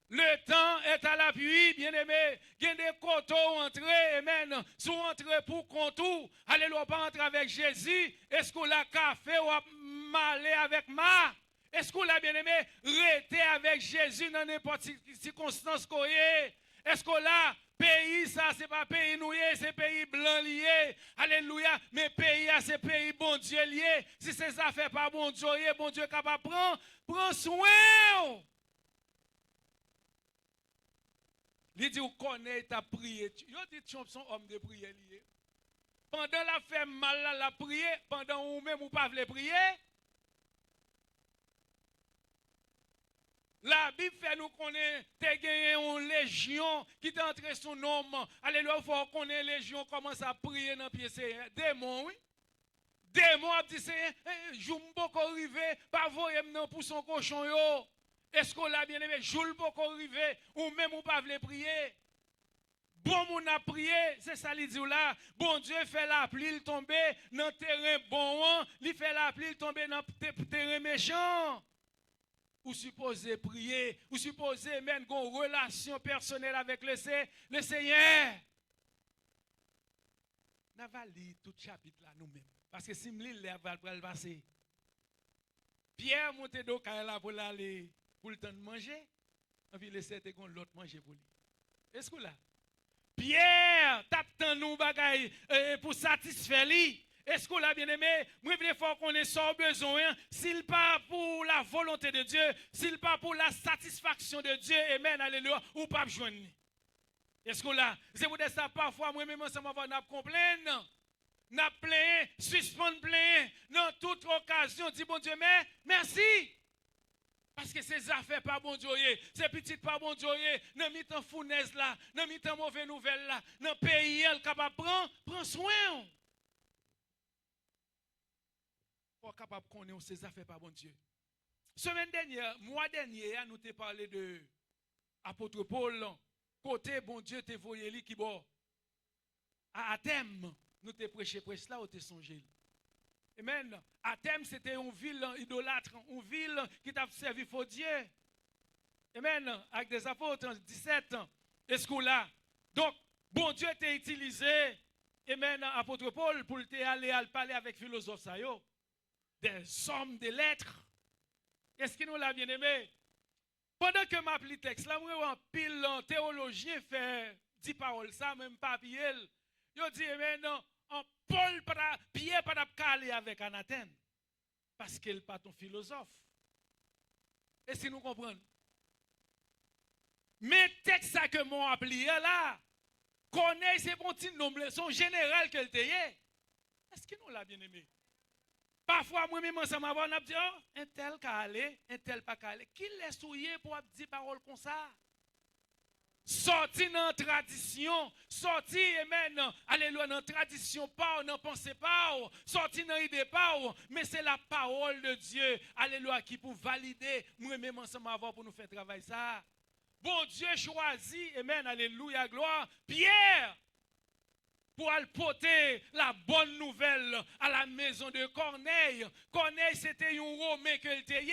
Le temps est à l'appui, bien-aimé. Il y a des coteaux entrés, amen. Sous entrée pour contour. Alléluia, pas entrer avec Jésus. Est-ce qu'on a café ou malé avec ma? Est-ce qu'on a bien-aimé rester avec Jésus dans n'importe quelle circonstance qu'on est? Est-ce qu'on a pays, ça, c'est pas pays noué, c'est pays blanc lié. Alléluia. Mais pays, c'est pays bon Dieu lié. Si c'est ça fait pas bon Dieu capable de prendre soin. Il dit, vous connaissez ta prière. Il dit, tu es un homme de prière lié. Pendant la fait mal la prière, pendant ou même ou pas voulez prier. La Bible fait nous connaître, tu as gagné une légion qui est entrée son nom. Alléluia, il faut qu'on ait légion commence à prier dans le pied. Démon, oui. Démon a dit, je ne peux pas arriver, pas voyer pour son cochon. Est-ce qu'on l'a bien aimé? Je ne peux pas arriver, ou même ou pas voulez prier. Bon, on a prié, c'est ça qu'il dit là. Bon Dieu fait la pluie, il tombe dans le terrain bon, il fait la pluie, il tombe dans le terrain méchant. Ou supposez prier, ou supposez même une relation personnelle avec le Seigneur. Nous allons lire tout chapitre là nous-mêmes. Parce que si nous lisons, va le passer. Pierre monte d'eau là pour aller pour le temps de manger. Et puis laisser l'autre manger pour lui. Est-ce que là? Pierre, tape nous bagaille pour satisfaire lui. Est-ce qu'on l'a bien aimé? Moi, il faut qu'on ait son besoin. S'il pas pour la volonté de Dieu, s'il pas pour la satisfaction de Dieu, amen, alléluia, ou pas besoin. Est-ce qu'on l'a? C'est pour ça parfois, moi-même, ça m'a pas complaindre. N'a plein, suspendre plein, dans toute occasion, dit bon Dieu, mais merci. Parce que ces affaires pas bon Dieu, ces petites pas bon Dieu, dans mi-temps fournaise là, dans mi-temps mauvaise nouvelle là, dans pays, elle capable prendre soin. Pour capable connaître ces affaires par bon Dieu. Semaine dernière, mois dernier, nous t'ai parlé de apôtre Paul, côté bon Dieu t'ai voyé lui qui bon. À Athènes, nous t'ai prêché là ou t'ai songé. Amen. Athènes c'était une ville idolâtre, une ville qui t'a servi faux Dieu. Amen. Avec des apôtres 17 ans. Est-ce qu'on l'a? Donc, bon Dieu t'a utilisé, amen, apôtre Paul pour aller parler avec philosophe ça yo. Des hommes de lettres. Est-ce que nous l'a bien aimé? Pendant que ma pli texte, là, moi, en pile théologien fait 10 paroles, ça, même papier. Yo dit, mais non, en Paul, Pierre, pas d'aller avec Anathène. Parce qu'il n'est pas ton philosophe. Est-ce que nous comprenons? Mais texte ça que moi appelé là, connaît ces bons petits noms, son général qu'elle te est. Est-ce que nous l'a bien aimé? Parfois, moi-même, ça m'a dit, oh, un tel qu'a allé, un tel pas qu'a allé. Qui laisse souiller pour dire paroles comme ça? Sorti dans la tradition, sorti, amen, alléluia, dans la tradition, pas, dans pensée, pas, sorti dans l'idée, pas, mais c'est la parole de Dieu, alléluia, qui pour valider, moi-même, ensemble, avant pour nous faire travailler ça. Bon Dieu choisit, amen, alléluia, gloire, Pierre, pour aller porter la bonne nouvelle à la maison de Corneille. Corneille, c'était un Romain que était.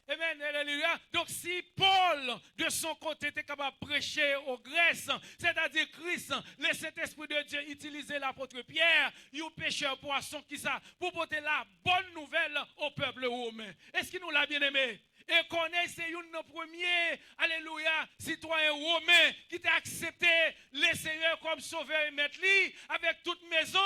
Amen, alléluia. Donc, si Paul, de son côté, était capable de prêcher aux Grèces, c'est-à-dire Christ, le Saint-Esprit de Dieu utilisait l'apôtre Pierre, un pécheur poisson qui ça, pour porter la bonne nouvelle au peuple romain. Est-ce qu'il nous l'a bien aimé? Et Corneille, c'est un premier, alléluia, citoyen romain qui t'a accepté le Seigneur comme sauveur et maître avec toute maison.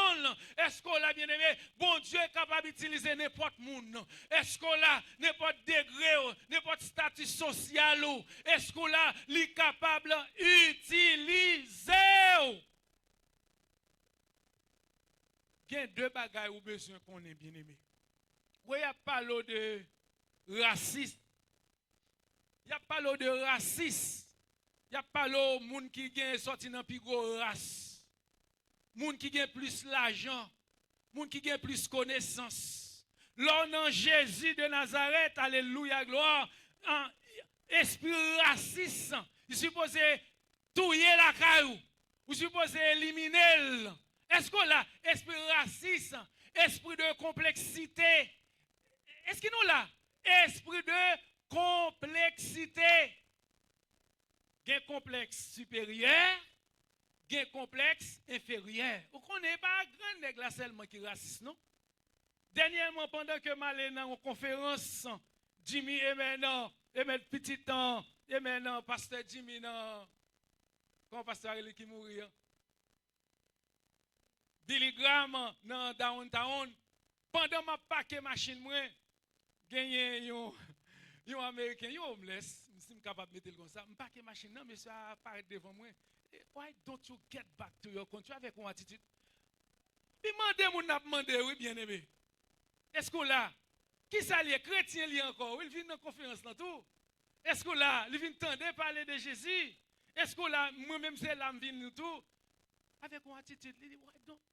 Est-ce qu'on l'a bien aimé? Bon Dieu est capable d'utiliser n'importe monde. Est-ce qu'on l'a n'importe degré, n'importe statut social? Est-ce qu'on l'a capable d'utiliser? Il y a deux bagages ou besoin qu'on ait bien aimé. Oui, il y a parlé de racisme. Il y a pas de racisme. Il y a pas de monde qui gagne sorti dans plus gros race. Monde qui gagne plus l'argent. Monde qui gagne plus connaissance. L'on Jésus de Nazareth, alléluia, gloire, un esprit raciste, il est supposé touiller la caillou. Vous supposez éliminer. Est-ce qu'on a esprit raciste, esprit de complexité? Est-ce qu'il nous l'a? Esprit de complexité. Il y a un complexe supérieur, il y a un complexe inférieur. Vous ne connaissez pas grand nègre seulement qui est raciste, non? Dernièrement, pendant que je dans une conférence, Jimmy et maintenant, petit temps, et maintenant, pasteur Jimmy, quand pasteur qui mourit, Billy Graham dans downtown, pendant ma paquet machine, moi, gagné un Américain, un homeless, je suis capable de mettre comme ça, je paquet machine, non, monsieur apparaît devant moi. Why don't you get back to your country avec une attitude? Puis demandez, oui, bien aimé. Est-ce que là, qui ça lié, chrétien lié encore, il vient dans la conférence là tout? Est-ce que là, il vient entendre parler de Jésus? Est-ce que là, moi-même c'est là, je viens tout? Avec une attitude, il dit,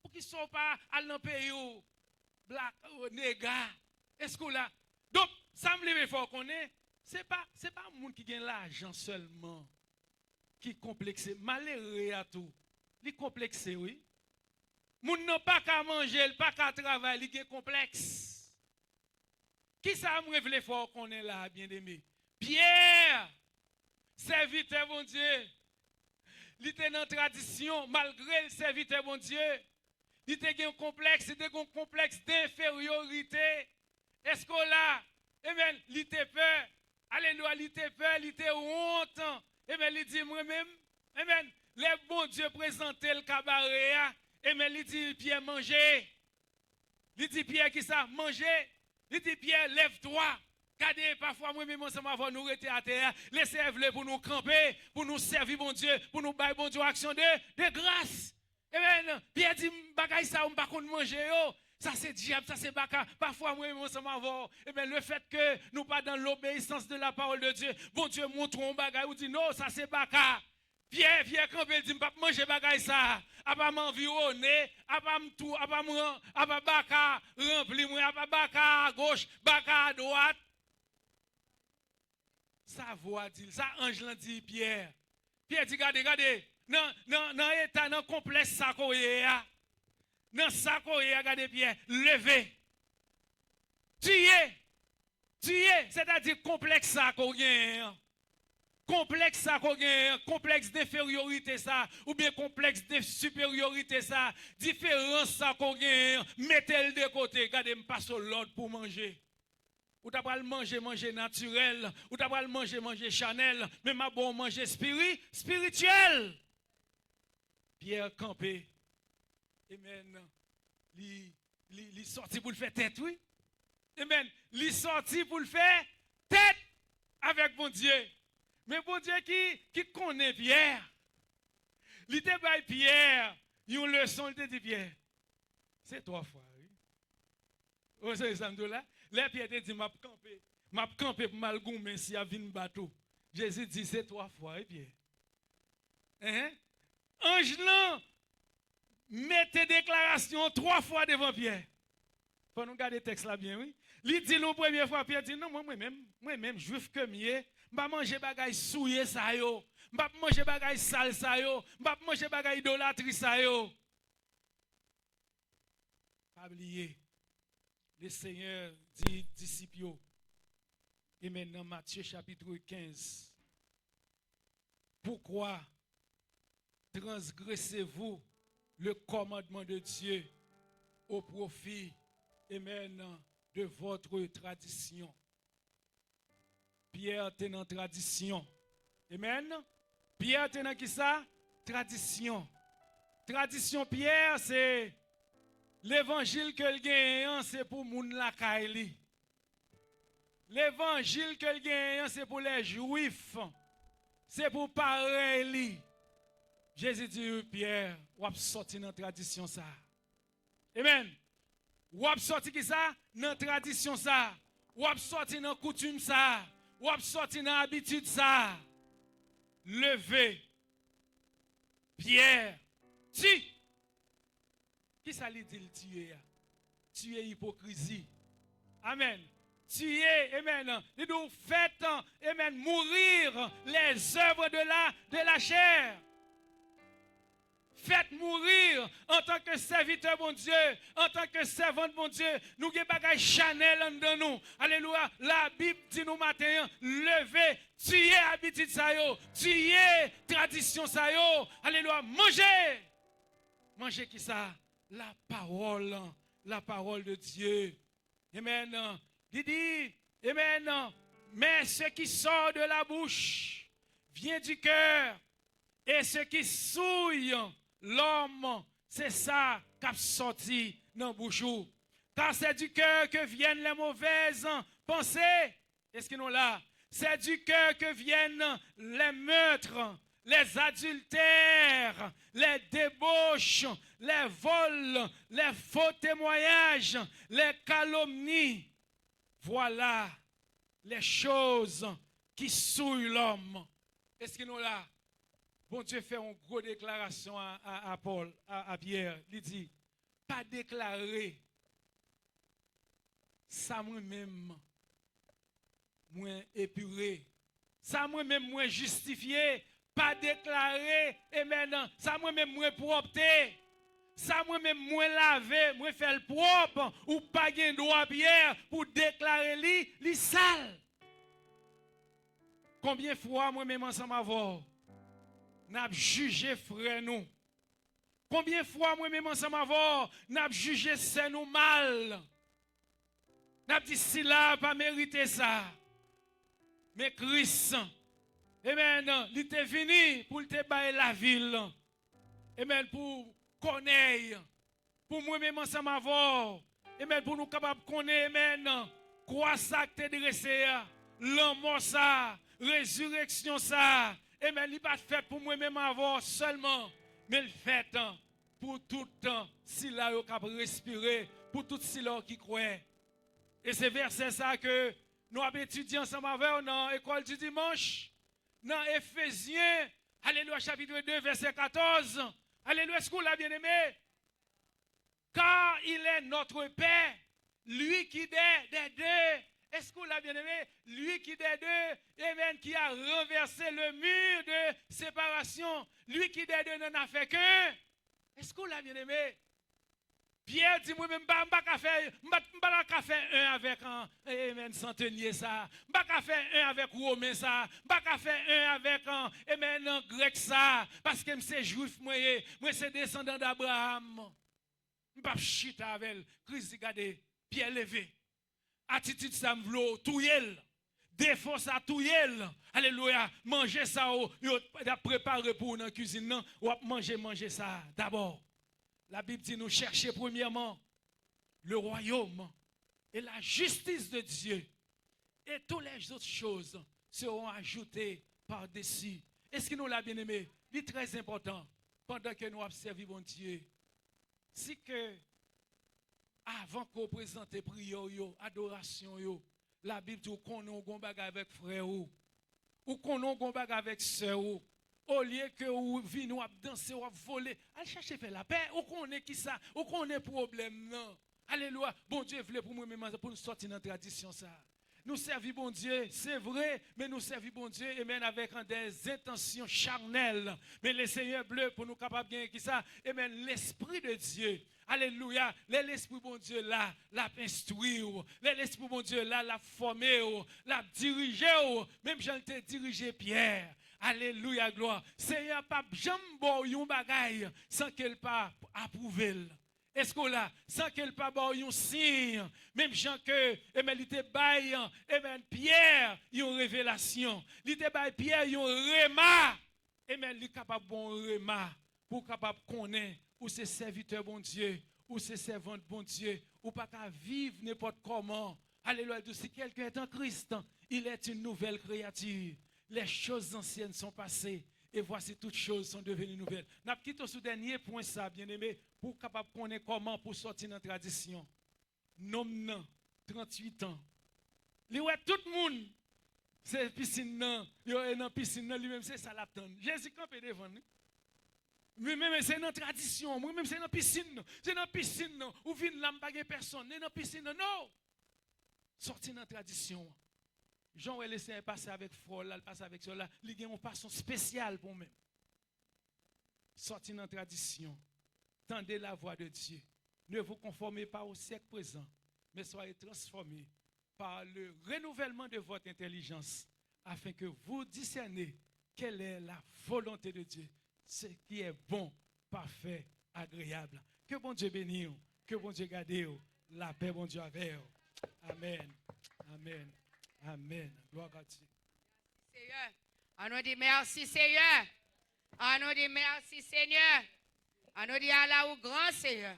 pour qu'ils ne soient pas à dans le pays, black, néga. Est-ce que là, donc, ça me lève fort qu'on est, c'est pas un monde qui gagne l'argent seulement, qui est complexé, malheureux à tout. Il est complexé, oui. Moun n'a pas qu'à manger, pas qu'à travailler, il est complexe. Qui ça me révèle fort qu'on est là, bien aimé? Pierre, serviteur bon Dieu. Il était dans la tradition, malgré le serviteur bon Dieu. Il était un complexe, d'infériorité. Est-ce que là, amen, il était peur. Alléluia, il était peur, il était honte. Amen, il dit moi-même, amen, les bons Dieu présentaient le cabaret. Amen, il dit Pierre, manger. Il dit Pierre, qui ça? Manger. Il dit Pierre, lève-toi. Regardez, parfois, moi-même, ensemble, avant nous rester à terre, laissez-le pour nous camper, pour nous servir, bon Dieu, pour nous bailler, bon Dieu, action de grâce. Amen. Pierre dit, bagaille ça, on ne peut pas manger. Ça, c'est diable, ça, c'est baka. Parfois, moi-même, ensemble, avant. Amen. Le fait que nous pas dans l'obéissance de la parole de Dieu, bon Dieu, montrons bagaille, ou dit, non, ça, c'est baka. Pierre, quand il dit, je ne peux pas manger bagaille ça, à pas m'environner, à pas m'tou, à pas baka, rempli, à pas baka à gauche, baka à droite. Ça voix dit, ça ange l'a dit Pierre. Pierre dit, regardez, non, état, non, complexe, ça qu'on est, non, ça qu'on est, regardez Pierre, levez. Tuez, c'est-à-dire complexe, ça qu'on est. Complexe ça qu'on gagne, complexe d'infériorité ça, ou bien complexe de supériorité ça, différence ça qu'on gagne, mettez-le de côté, regardez, me passe l'ordre pour manger. Ou t'as pas le manger naturel, ou t'as pas le manger Chanel, mais ma bon manger spirituel. Pierre campé. Amen. Il sorti pour le faire tête, oui. Amen. Il sorti pour le faire tête avec mon Dieu. Mais bon Dieu qui connaît Pierre, il te baille Pierre, une leçon, il te dit Pierre, c'est 3 fois, oui. Vous savez ça, là? Là, Pierre te dit, m'a campé pour mal goumer si y a un bateau. Jésus dit, c'est 3 fois, oui, Pierre. Hein? Ange là, mettez déclaration 3 fois devant Pierre. Faut nous garder le texte là bien, oui. Il dit la première fois, Pierre dit, non, moi-même, juif que mieux. Je ne mange pas bagay souillé ça yo. Je ne mange pas bagay sale ça yo. Je ne mange pas bagay idolâtrie ça yo. Pas oublier. Le Seigneur dit disciples. Et maintenant Matthieu chapitre 15. Pourquoi transgressez-vous le commandement de Dieu au profit et maintenant de votre tradition? Pierre était dans tradition. Amen. Pierre était dans qui ça? Tradition. Tradition Pierre, c'est l'évangile que le gagne, c'est pour moun la kaili. L'évangile que le gagne, c'est pour les juifs. C'est pour pareil. Jésus dit Pierre, ou ap sorti dans tradition ça. Amen. Ou ap sorti qui ça? Dans tradition ça. Ou ap sorti dans coutume ça. ou ap sorti dans habitude ça, levé, Pierre, tue. Qui ça lui dit le tuer? Tuer hypocrisie. Amen. Tuer, amen. Il nous fait, amen, mourir les œuvres de la chair. Faites mourir en tant que serviteur bon Dieu, en tant que servante bon Dieu. Nous avons des bagages Chanel en dedans nous. Alléluia. La Bible dit nous matin, levez, tuez habitude ça yo, tuez tradition ça yo. Alléluia. Mangez. Mangez qui ça? La parole de Dieu. Amen. Il dit, amen. Mais ce qui sort de la bouche vient du cœur. Et ce qui souille l'homme, c'est ça qui a sorti dans la bouche. Car c'est du cœur que viennent les mauvaises pensées. Est-ce qu'ils sont là? C'est du cœur que viennent les meurtres, les adultères, les débauches, les vols, les faux témoignages, les calomnies. Voilà les choses qui souillent l'homme. Est-ce qu'ils sont là? Bon Dieu fait une grosse déclaration à Paul, à Pierre. Il dit, pas déclarer ça moi-même, moins épuré. Ça moi-même, moins justifié. Pas déclarer, et maintenant, ça moi-même, moins propre. Ça moi-même, moins lavé, moins fait le propre. Ou pas gain droit Pierre pour déclarer li sale. Combien de fois moi-même ensemble avec n'a jugé frère nous? Combien de fois moi-même ensemble avec n'a jugé c'est nous mal? N'a dit si là pas mérité ça. Mais Christ, amen, il était venu pour te bailler la ville. Amen, pour connaître, pour moi-même ensemble avec, amen, pour nous capables de connaître, amen, quoi ça que te dressé, l'amour ça, résurrection ça. Amen, il n'est pas fait pour moi-même avoir seulement, mais il fait pour tout temps, si là, il capable de respirer, pour tout si là qui croit. Et c'est verset ça que nous avons étudié ensemble avec dans l'école du dimanche, dans Éphésiens, alléluia, chapitre 2, verset 14. Alléluia, est-ce qu'on l'a bien aimé? Car il est notre Père, lui qui des deux. Est-ce qu'on l'a bien aimé? Lui qui des deux, amen, qui a renversé le mur de séparation. Lui qui des deux n'en a fait qu'un. Est-ce qu'on l'a bien aimé? Pierre dit, moi-même, je ne vais pas faire un avec un centenier, ça. Je ne vais pas faire un avec Romain, ça. Je ne vais pas faire un avec un grec, ça. Parce que je suis juif, moi, je suis descendant d'Abraham. Je ne vais pas chiter avec elle. Christ dit, regardez, Pierre levé. Attitude, ça me veut tout yel. Défaut, ça tout yel. Alléluia. Manger ça, vous avez préparé pour une cuisine, non? Ou manger ça d'abord. La Bible dit nous chercher premièrement le royaume et la justice de Dieu. Et toutes les autres choses seront ajoutées par-dessus. Est-ce que nous l'avons bien aimé? C'est très important pendant que nous observons bon Dieu. Si que avant qu'on présente prière, adoration, la Bible dit qu'on a un bagage avec frère ou qu'on a un bagage avec sœur. Au lieu que vous venez nous danser ou voler, allez chercher faire la paix, ou qu'on est qui ça, ou qu'on est problème non. Alléluia. Bon Dieu voulait pour moi même pour nous sortir dans la tradition ça. Nous servons bon Dieu, c'est vrai, mais nous servons bon Dieu et même avec des intentions charnelles. Mais le Seigneur bleu pour nous capables de gagner qui ça, et même l'esprit de Dieu. Alléluia. L'esprit bon Dieu là, l'a instruit, l'esprit bon Dieu là, l'a formé, l'a dirigé, même j'en ai dirigé Pierre. Alléluia, gloire. Seigneur, pas jamais yon bagay sans qu'elle pas approuve. Est-ce que là, sans qu'elle pas yon signe, même Jean que, il te baille, Pierre, yon révélation. Il te baille Pierre, yon rema. Il est capable bon rema pour capable connaître ou c'est serviteur bon Dieu, ou c'est servante bon Dieu, ou pas qu'à vivre n'importe comment. Alléluia, si quelqu'un est en Christ, il est une nouvelle créature. Les choses anciennes sont passées et voici toutes choses sont devenues nouvelles. Nous avons quitté ce dernier point, ça, bien aimé, pour capable connaître comment pour sortir dans la tradition. Nom 38 ans. Tout le monde C'est piscine non, yo est dans piscine non lui-même c'est ça l'attend. Jésus campé devant nous. Moi-même c'est dans tradition, moi-même c'est dans piscine, c'est dans piscine non, ou vinn là pas personne, dans piscine non. Sorti dans tradition. Jean a laissé passer avec frôle, là, passer avec cela, il y a une passion spéciale pour moi. Sorti dans tradition. Tendez la voix de Dieu. Ne vous conformez pas au siècle présent, mais soyez transformés par le renouvellement de votre intelligence, afin que vous discerniez quelle est la volonté de Dieu, ce qui est bon, parfait, agréable. Que bon Dieu bénisse, que bon Dieu garde, la paix bon Dieu avec vous. Amen, amen, amen. Gloire à Dieu. Seigneur, on nous dit merci Seigneur. On nous dit merci Seigneur. On nous dit Allah au grand Seigneur.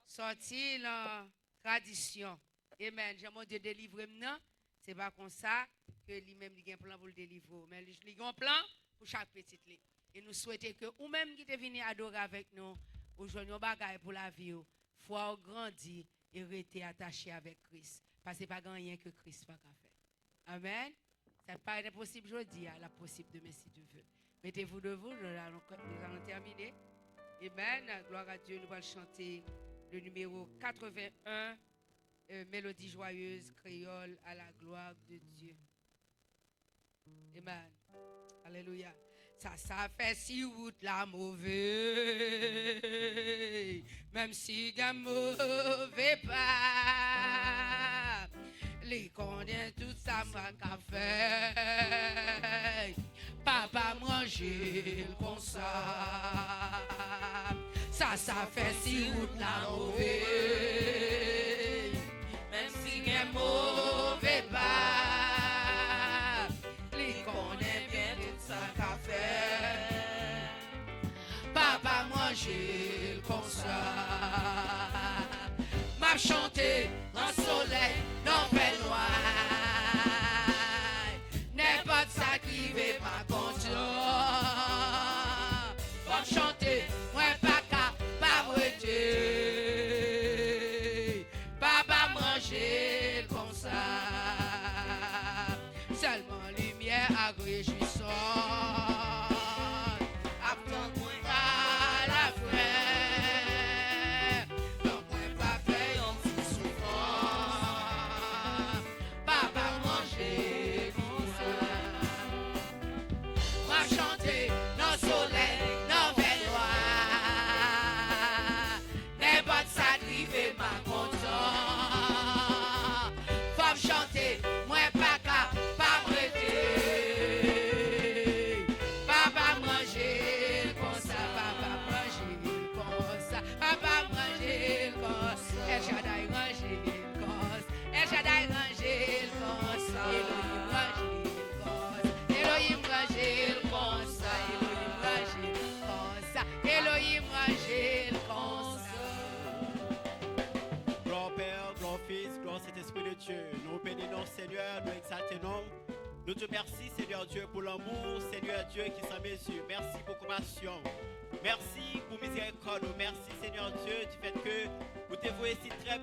Sorti la tradition. Amen. J'ai mon Dieu délivrer maintenant. C'est pas comme ça que lui-même il a un plan pour le délivrer. Mais il a un plan pour chaque petite ligne. Et nous souhaitons que ou même qui est venu adorer avec nous, aujourd'hui nous bagaille pour la vie, foi grandir et rester attaché avec Christ. Parce que ce n'est pas rien que Christ va faire. Amen. Ce n'est pas impossible aujourd'hui, la possible demain si Dieu veut. Mettez-vous debout, nous allons terminer. Amen. Gloire à Dieu, nous allons chanter le numéro 81, Mélodie joyeuse, créole, à la gloire de Dieu. Amen. Alléluia. Ça fait si route la mauvaise, même si gamme mauvais pas, les connaît tout ça m'a qu'à faire. Papa manger comme ça, ça fait si route la mauvaise, même si gamme mauvais pas, les connaît bien tout ça qu'à faire. Papa manger comme ça, m'a chanté en soleil, non fait noir, n'importe ça qui veut pas content. M'a chanté, moi pas qu'à pas breter. Papa manger comme ça, seulement lumière à réjouissant. Nous bénissons Seigneur, nous exaltons. Nous te remercions Seigneur Dieu pour l'amour, Seigneur Dieu qui s'en mesure. Merci pour compassion. Merci pour miséricorde. Merci Seigneur Dieu du fait que vous t'avouez si très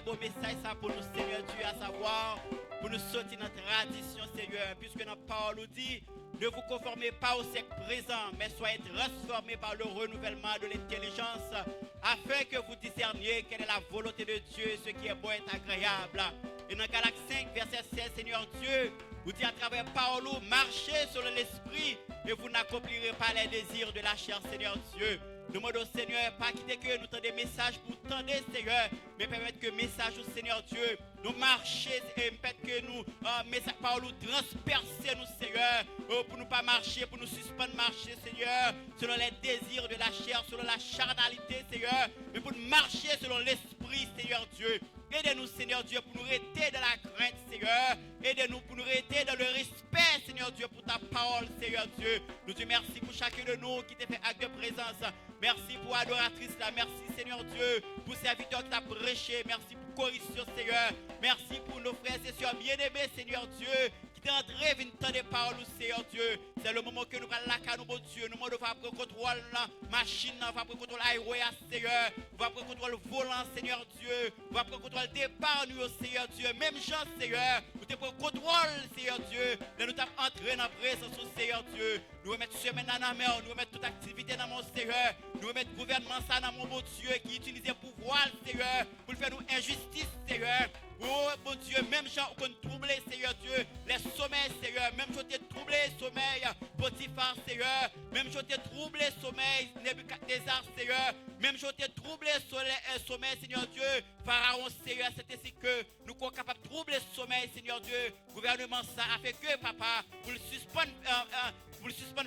beau message ça pour nous Seigneur Dieu, à savoir pour nous sortir dans notre tradition Seigneur, puisque notre parole nous dit ne vous conformez pas au siècle présent, mais soyez transformés par le renouvellement de l'intelligence, afin que vous discerniez quelle est la volonté de Dieu, ce qui est bon et agréable. Et dans Galates 5, verset 16, Seigneur Dieu, vous dit à travers parole, marchez sur l'esprit et vous n'accomplirez pas les désirs de la chair, Seigneur Dieu. Nous demandons, Seigneur, pas quitter que nous tendons des messages pour tendre, Seigneur, mais permettre que message au Seigneur Dieu, nous marcher et permettre que nous, message par nous transpercer, nous, Seigneur, pour nous pas marcher, pour nous suspendre marcher, Seigneur, selon les désirs de la chair, selon la charnalité, Seigneur, mais pour nous marcher selon l'esprit, Seigneur Dieu. Aidez-nous, Seigneur Dieu, pour nous rester dans la crainte, Seigneur. Aidez-nous pour nous rester dans le respect, Seigneur Dieu, pour ta parole, Seigneur Dieu. Nous te remercions pour chacun de nous qui t'a fait acte de présence. Merci pour adoratrice là. Merci, Seigneur Dieu, pour serviteur qui t'a prêché. Merci pour correction, Seigneur. Merci pour nos frères et sœurs bien-aimés, Seigneur Dieu, qui t'ont entré venir entendre des paroles, Seigneur Dieu. C'est le moment que nous allons la nous, bon Dieu. Nous allons prendre contrôle la machine, on va prendre contrôle highway, Seigneur. On va prendre contrôle volant, Seigneur Dieu. On va prendre contrôle départ, nous, Seigneur Dieu. Même Jean, Seigneur. Nous te prenons contrôle, Seigneur Dieu. Là, nous t'avons entré dans la présence, Seigneur Dieu. Nous remettons semaine dans la mer, nous remettons toute activité dans mon Seigneur. Nous remettons gouvernement ça dans mon bon Dieu qui utilise le pouvoir, Seigneur, pour faire nous injustice, Seigneur. Oh, mon Dieu, même gens qui ont troublé, Seigneur Dieu, les sommeils, Seigneur. Même gens qui ont troublé les sommeils, Potiphar, Seigneur. Même gens qui ont troublé les sommeils, Nebuchadnezzar, Seigneur. Même gens qui ont troublé les sommeils, Seigneur Dieu. Pharaon, Seigneur, c'est ainsi que nous sommes capables de troubler le sommeil, Seigneur Dieu. Gouvernement, ça a fait que, papa, pour le suspendre,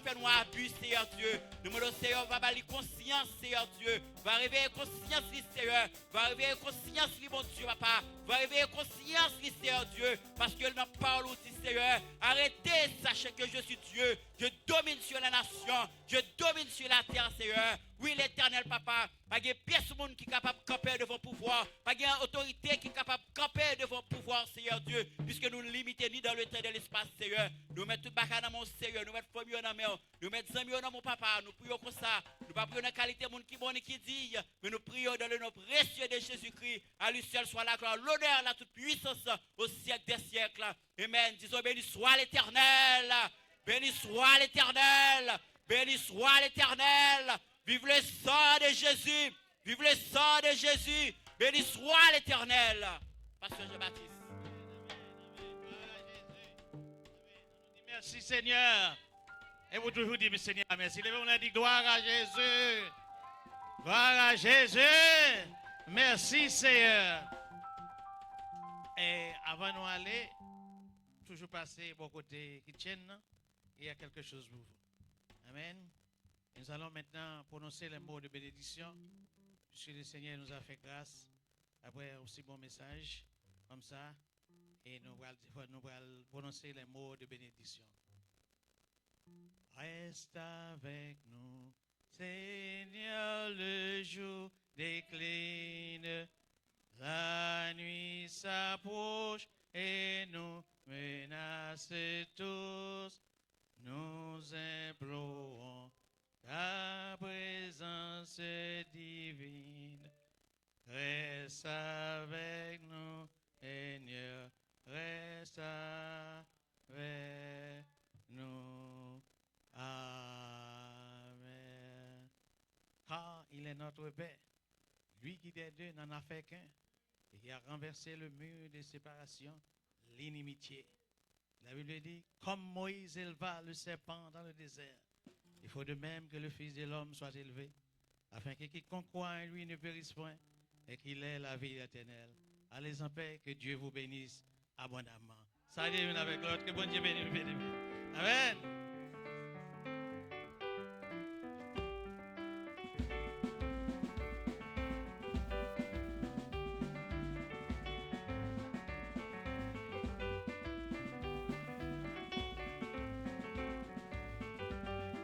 faire nous abus, Seigneur Dieu. Nous demandons, Seigneur, va balayer conscience, Seigneur Dieu. Va réveiller conscience, Seigneur. Va réveiller conscience, mon Dieu, papa. Va réveiller conscience, Seigneur Dieu. Parce que nous parle aussi, Seigneur. Arrêtez, sachez que je suis Dieu. Je domine sur la nation. Je domine sur la terre, Seigneur. Oui, l'éternel, papa. Pas de pièce au monde qui est capable de camper devant pouvoir. Pas de autorité qui est capable de camper devant pouvoir, Seigneur Dieu. Puisque nous ne limitons ni dans le temps de l'espace, Seigneur. Nous mettons tout le dans mon Seigneur. Nous mettons famille dans main. Nous mettons amis dans mon papa. Nous prions comme ça. Nous ne prions pas dans la qualité de monde qui bon et qui dit. Mais nous prions dans le nom précieux de Jésus-Christ. À lui seul soit la gloire, l'honneur, la toute puissance au siècle des siècles. Amen. Disons béni soit l'Éternel. Béni soit l'Éternel. Béni soit l'Éternel. Vive le sang de Jésus. Vive le sang de Jésus. Béni soit l'Éternel. Pasteur Jean-Baptiste. Merci Seigneur. Et vous toujours dites, Seigneur, merci. On a dit gloire à Jésus. Gloire à Jésus. Merci Seigneur. Et avant de nous aller, toujours passer bon côté kitchen, il y a quelque chose pour vous. Amen. Et nous allons maintenant prononcer les mots de bénédiction, puisque le Seigneur nous a fait grâce. Après aussi bon message, comme ça, et nous allons prononcer les mots de bénédiction. Reste avec nous, Seigneur, le jour décline, la nuit s'approche et nous menace tous. Nous implorons ta présence divine. Reste avec nous, Seigneur, reste avec nous. Amen. Car il est notre Père, lui qui des deux n'en a fait qu'un, et qui a renversé le mur de séparation, l'inimitié. La Bible dit, comme Moïse éleva le serpent dans le désert, il faut de même que le Fils de l'homme soit élevé, afin que quiconque croit en lui ne périsse point, et qu'il ait la vie éternelle. Allez en paix, que Dieu vous bénisse abondamment. Ça dit l'une avec l'autre, que bon Dieu bénisse. Amen.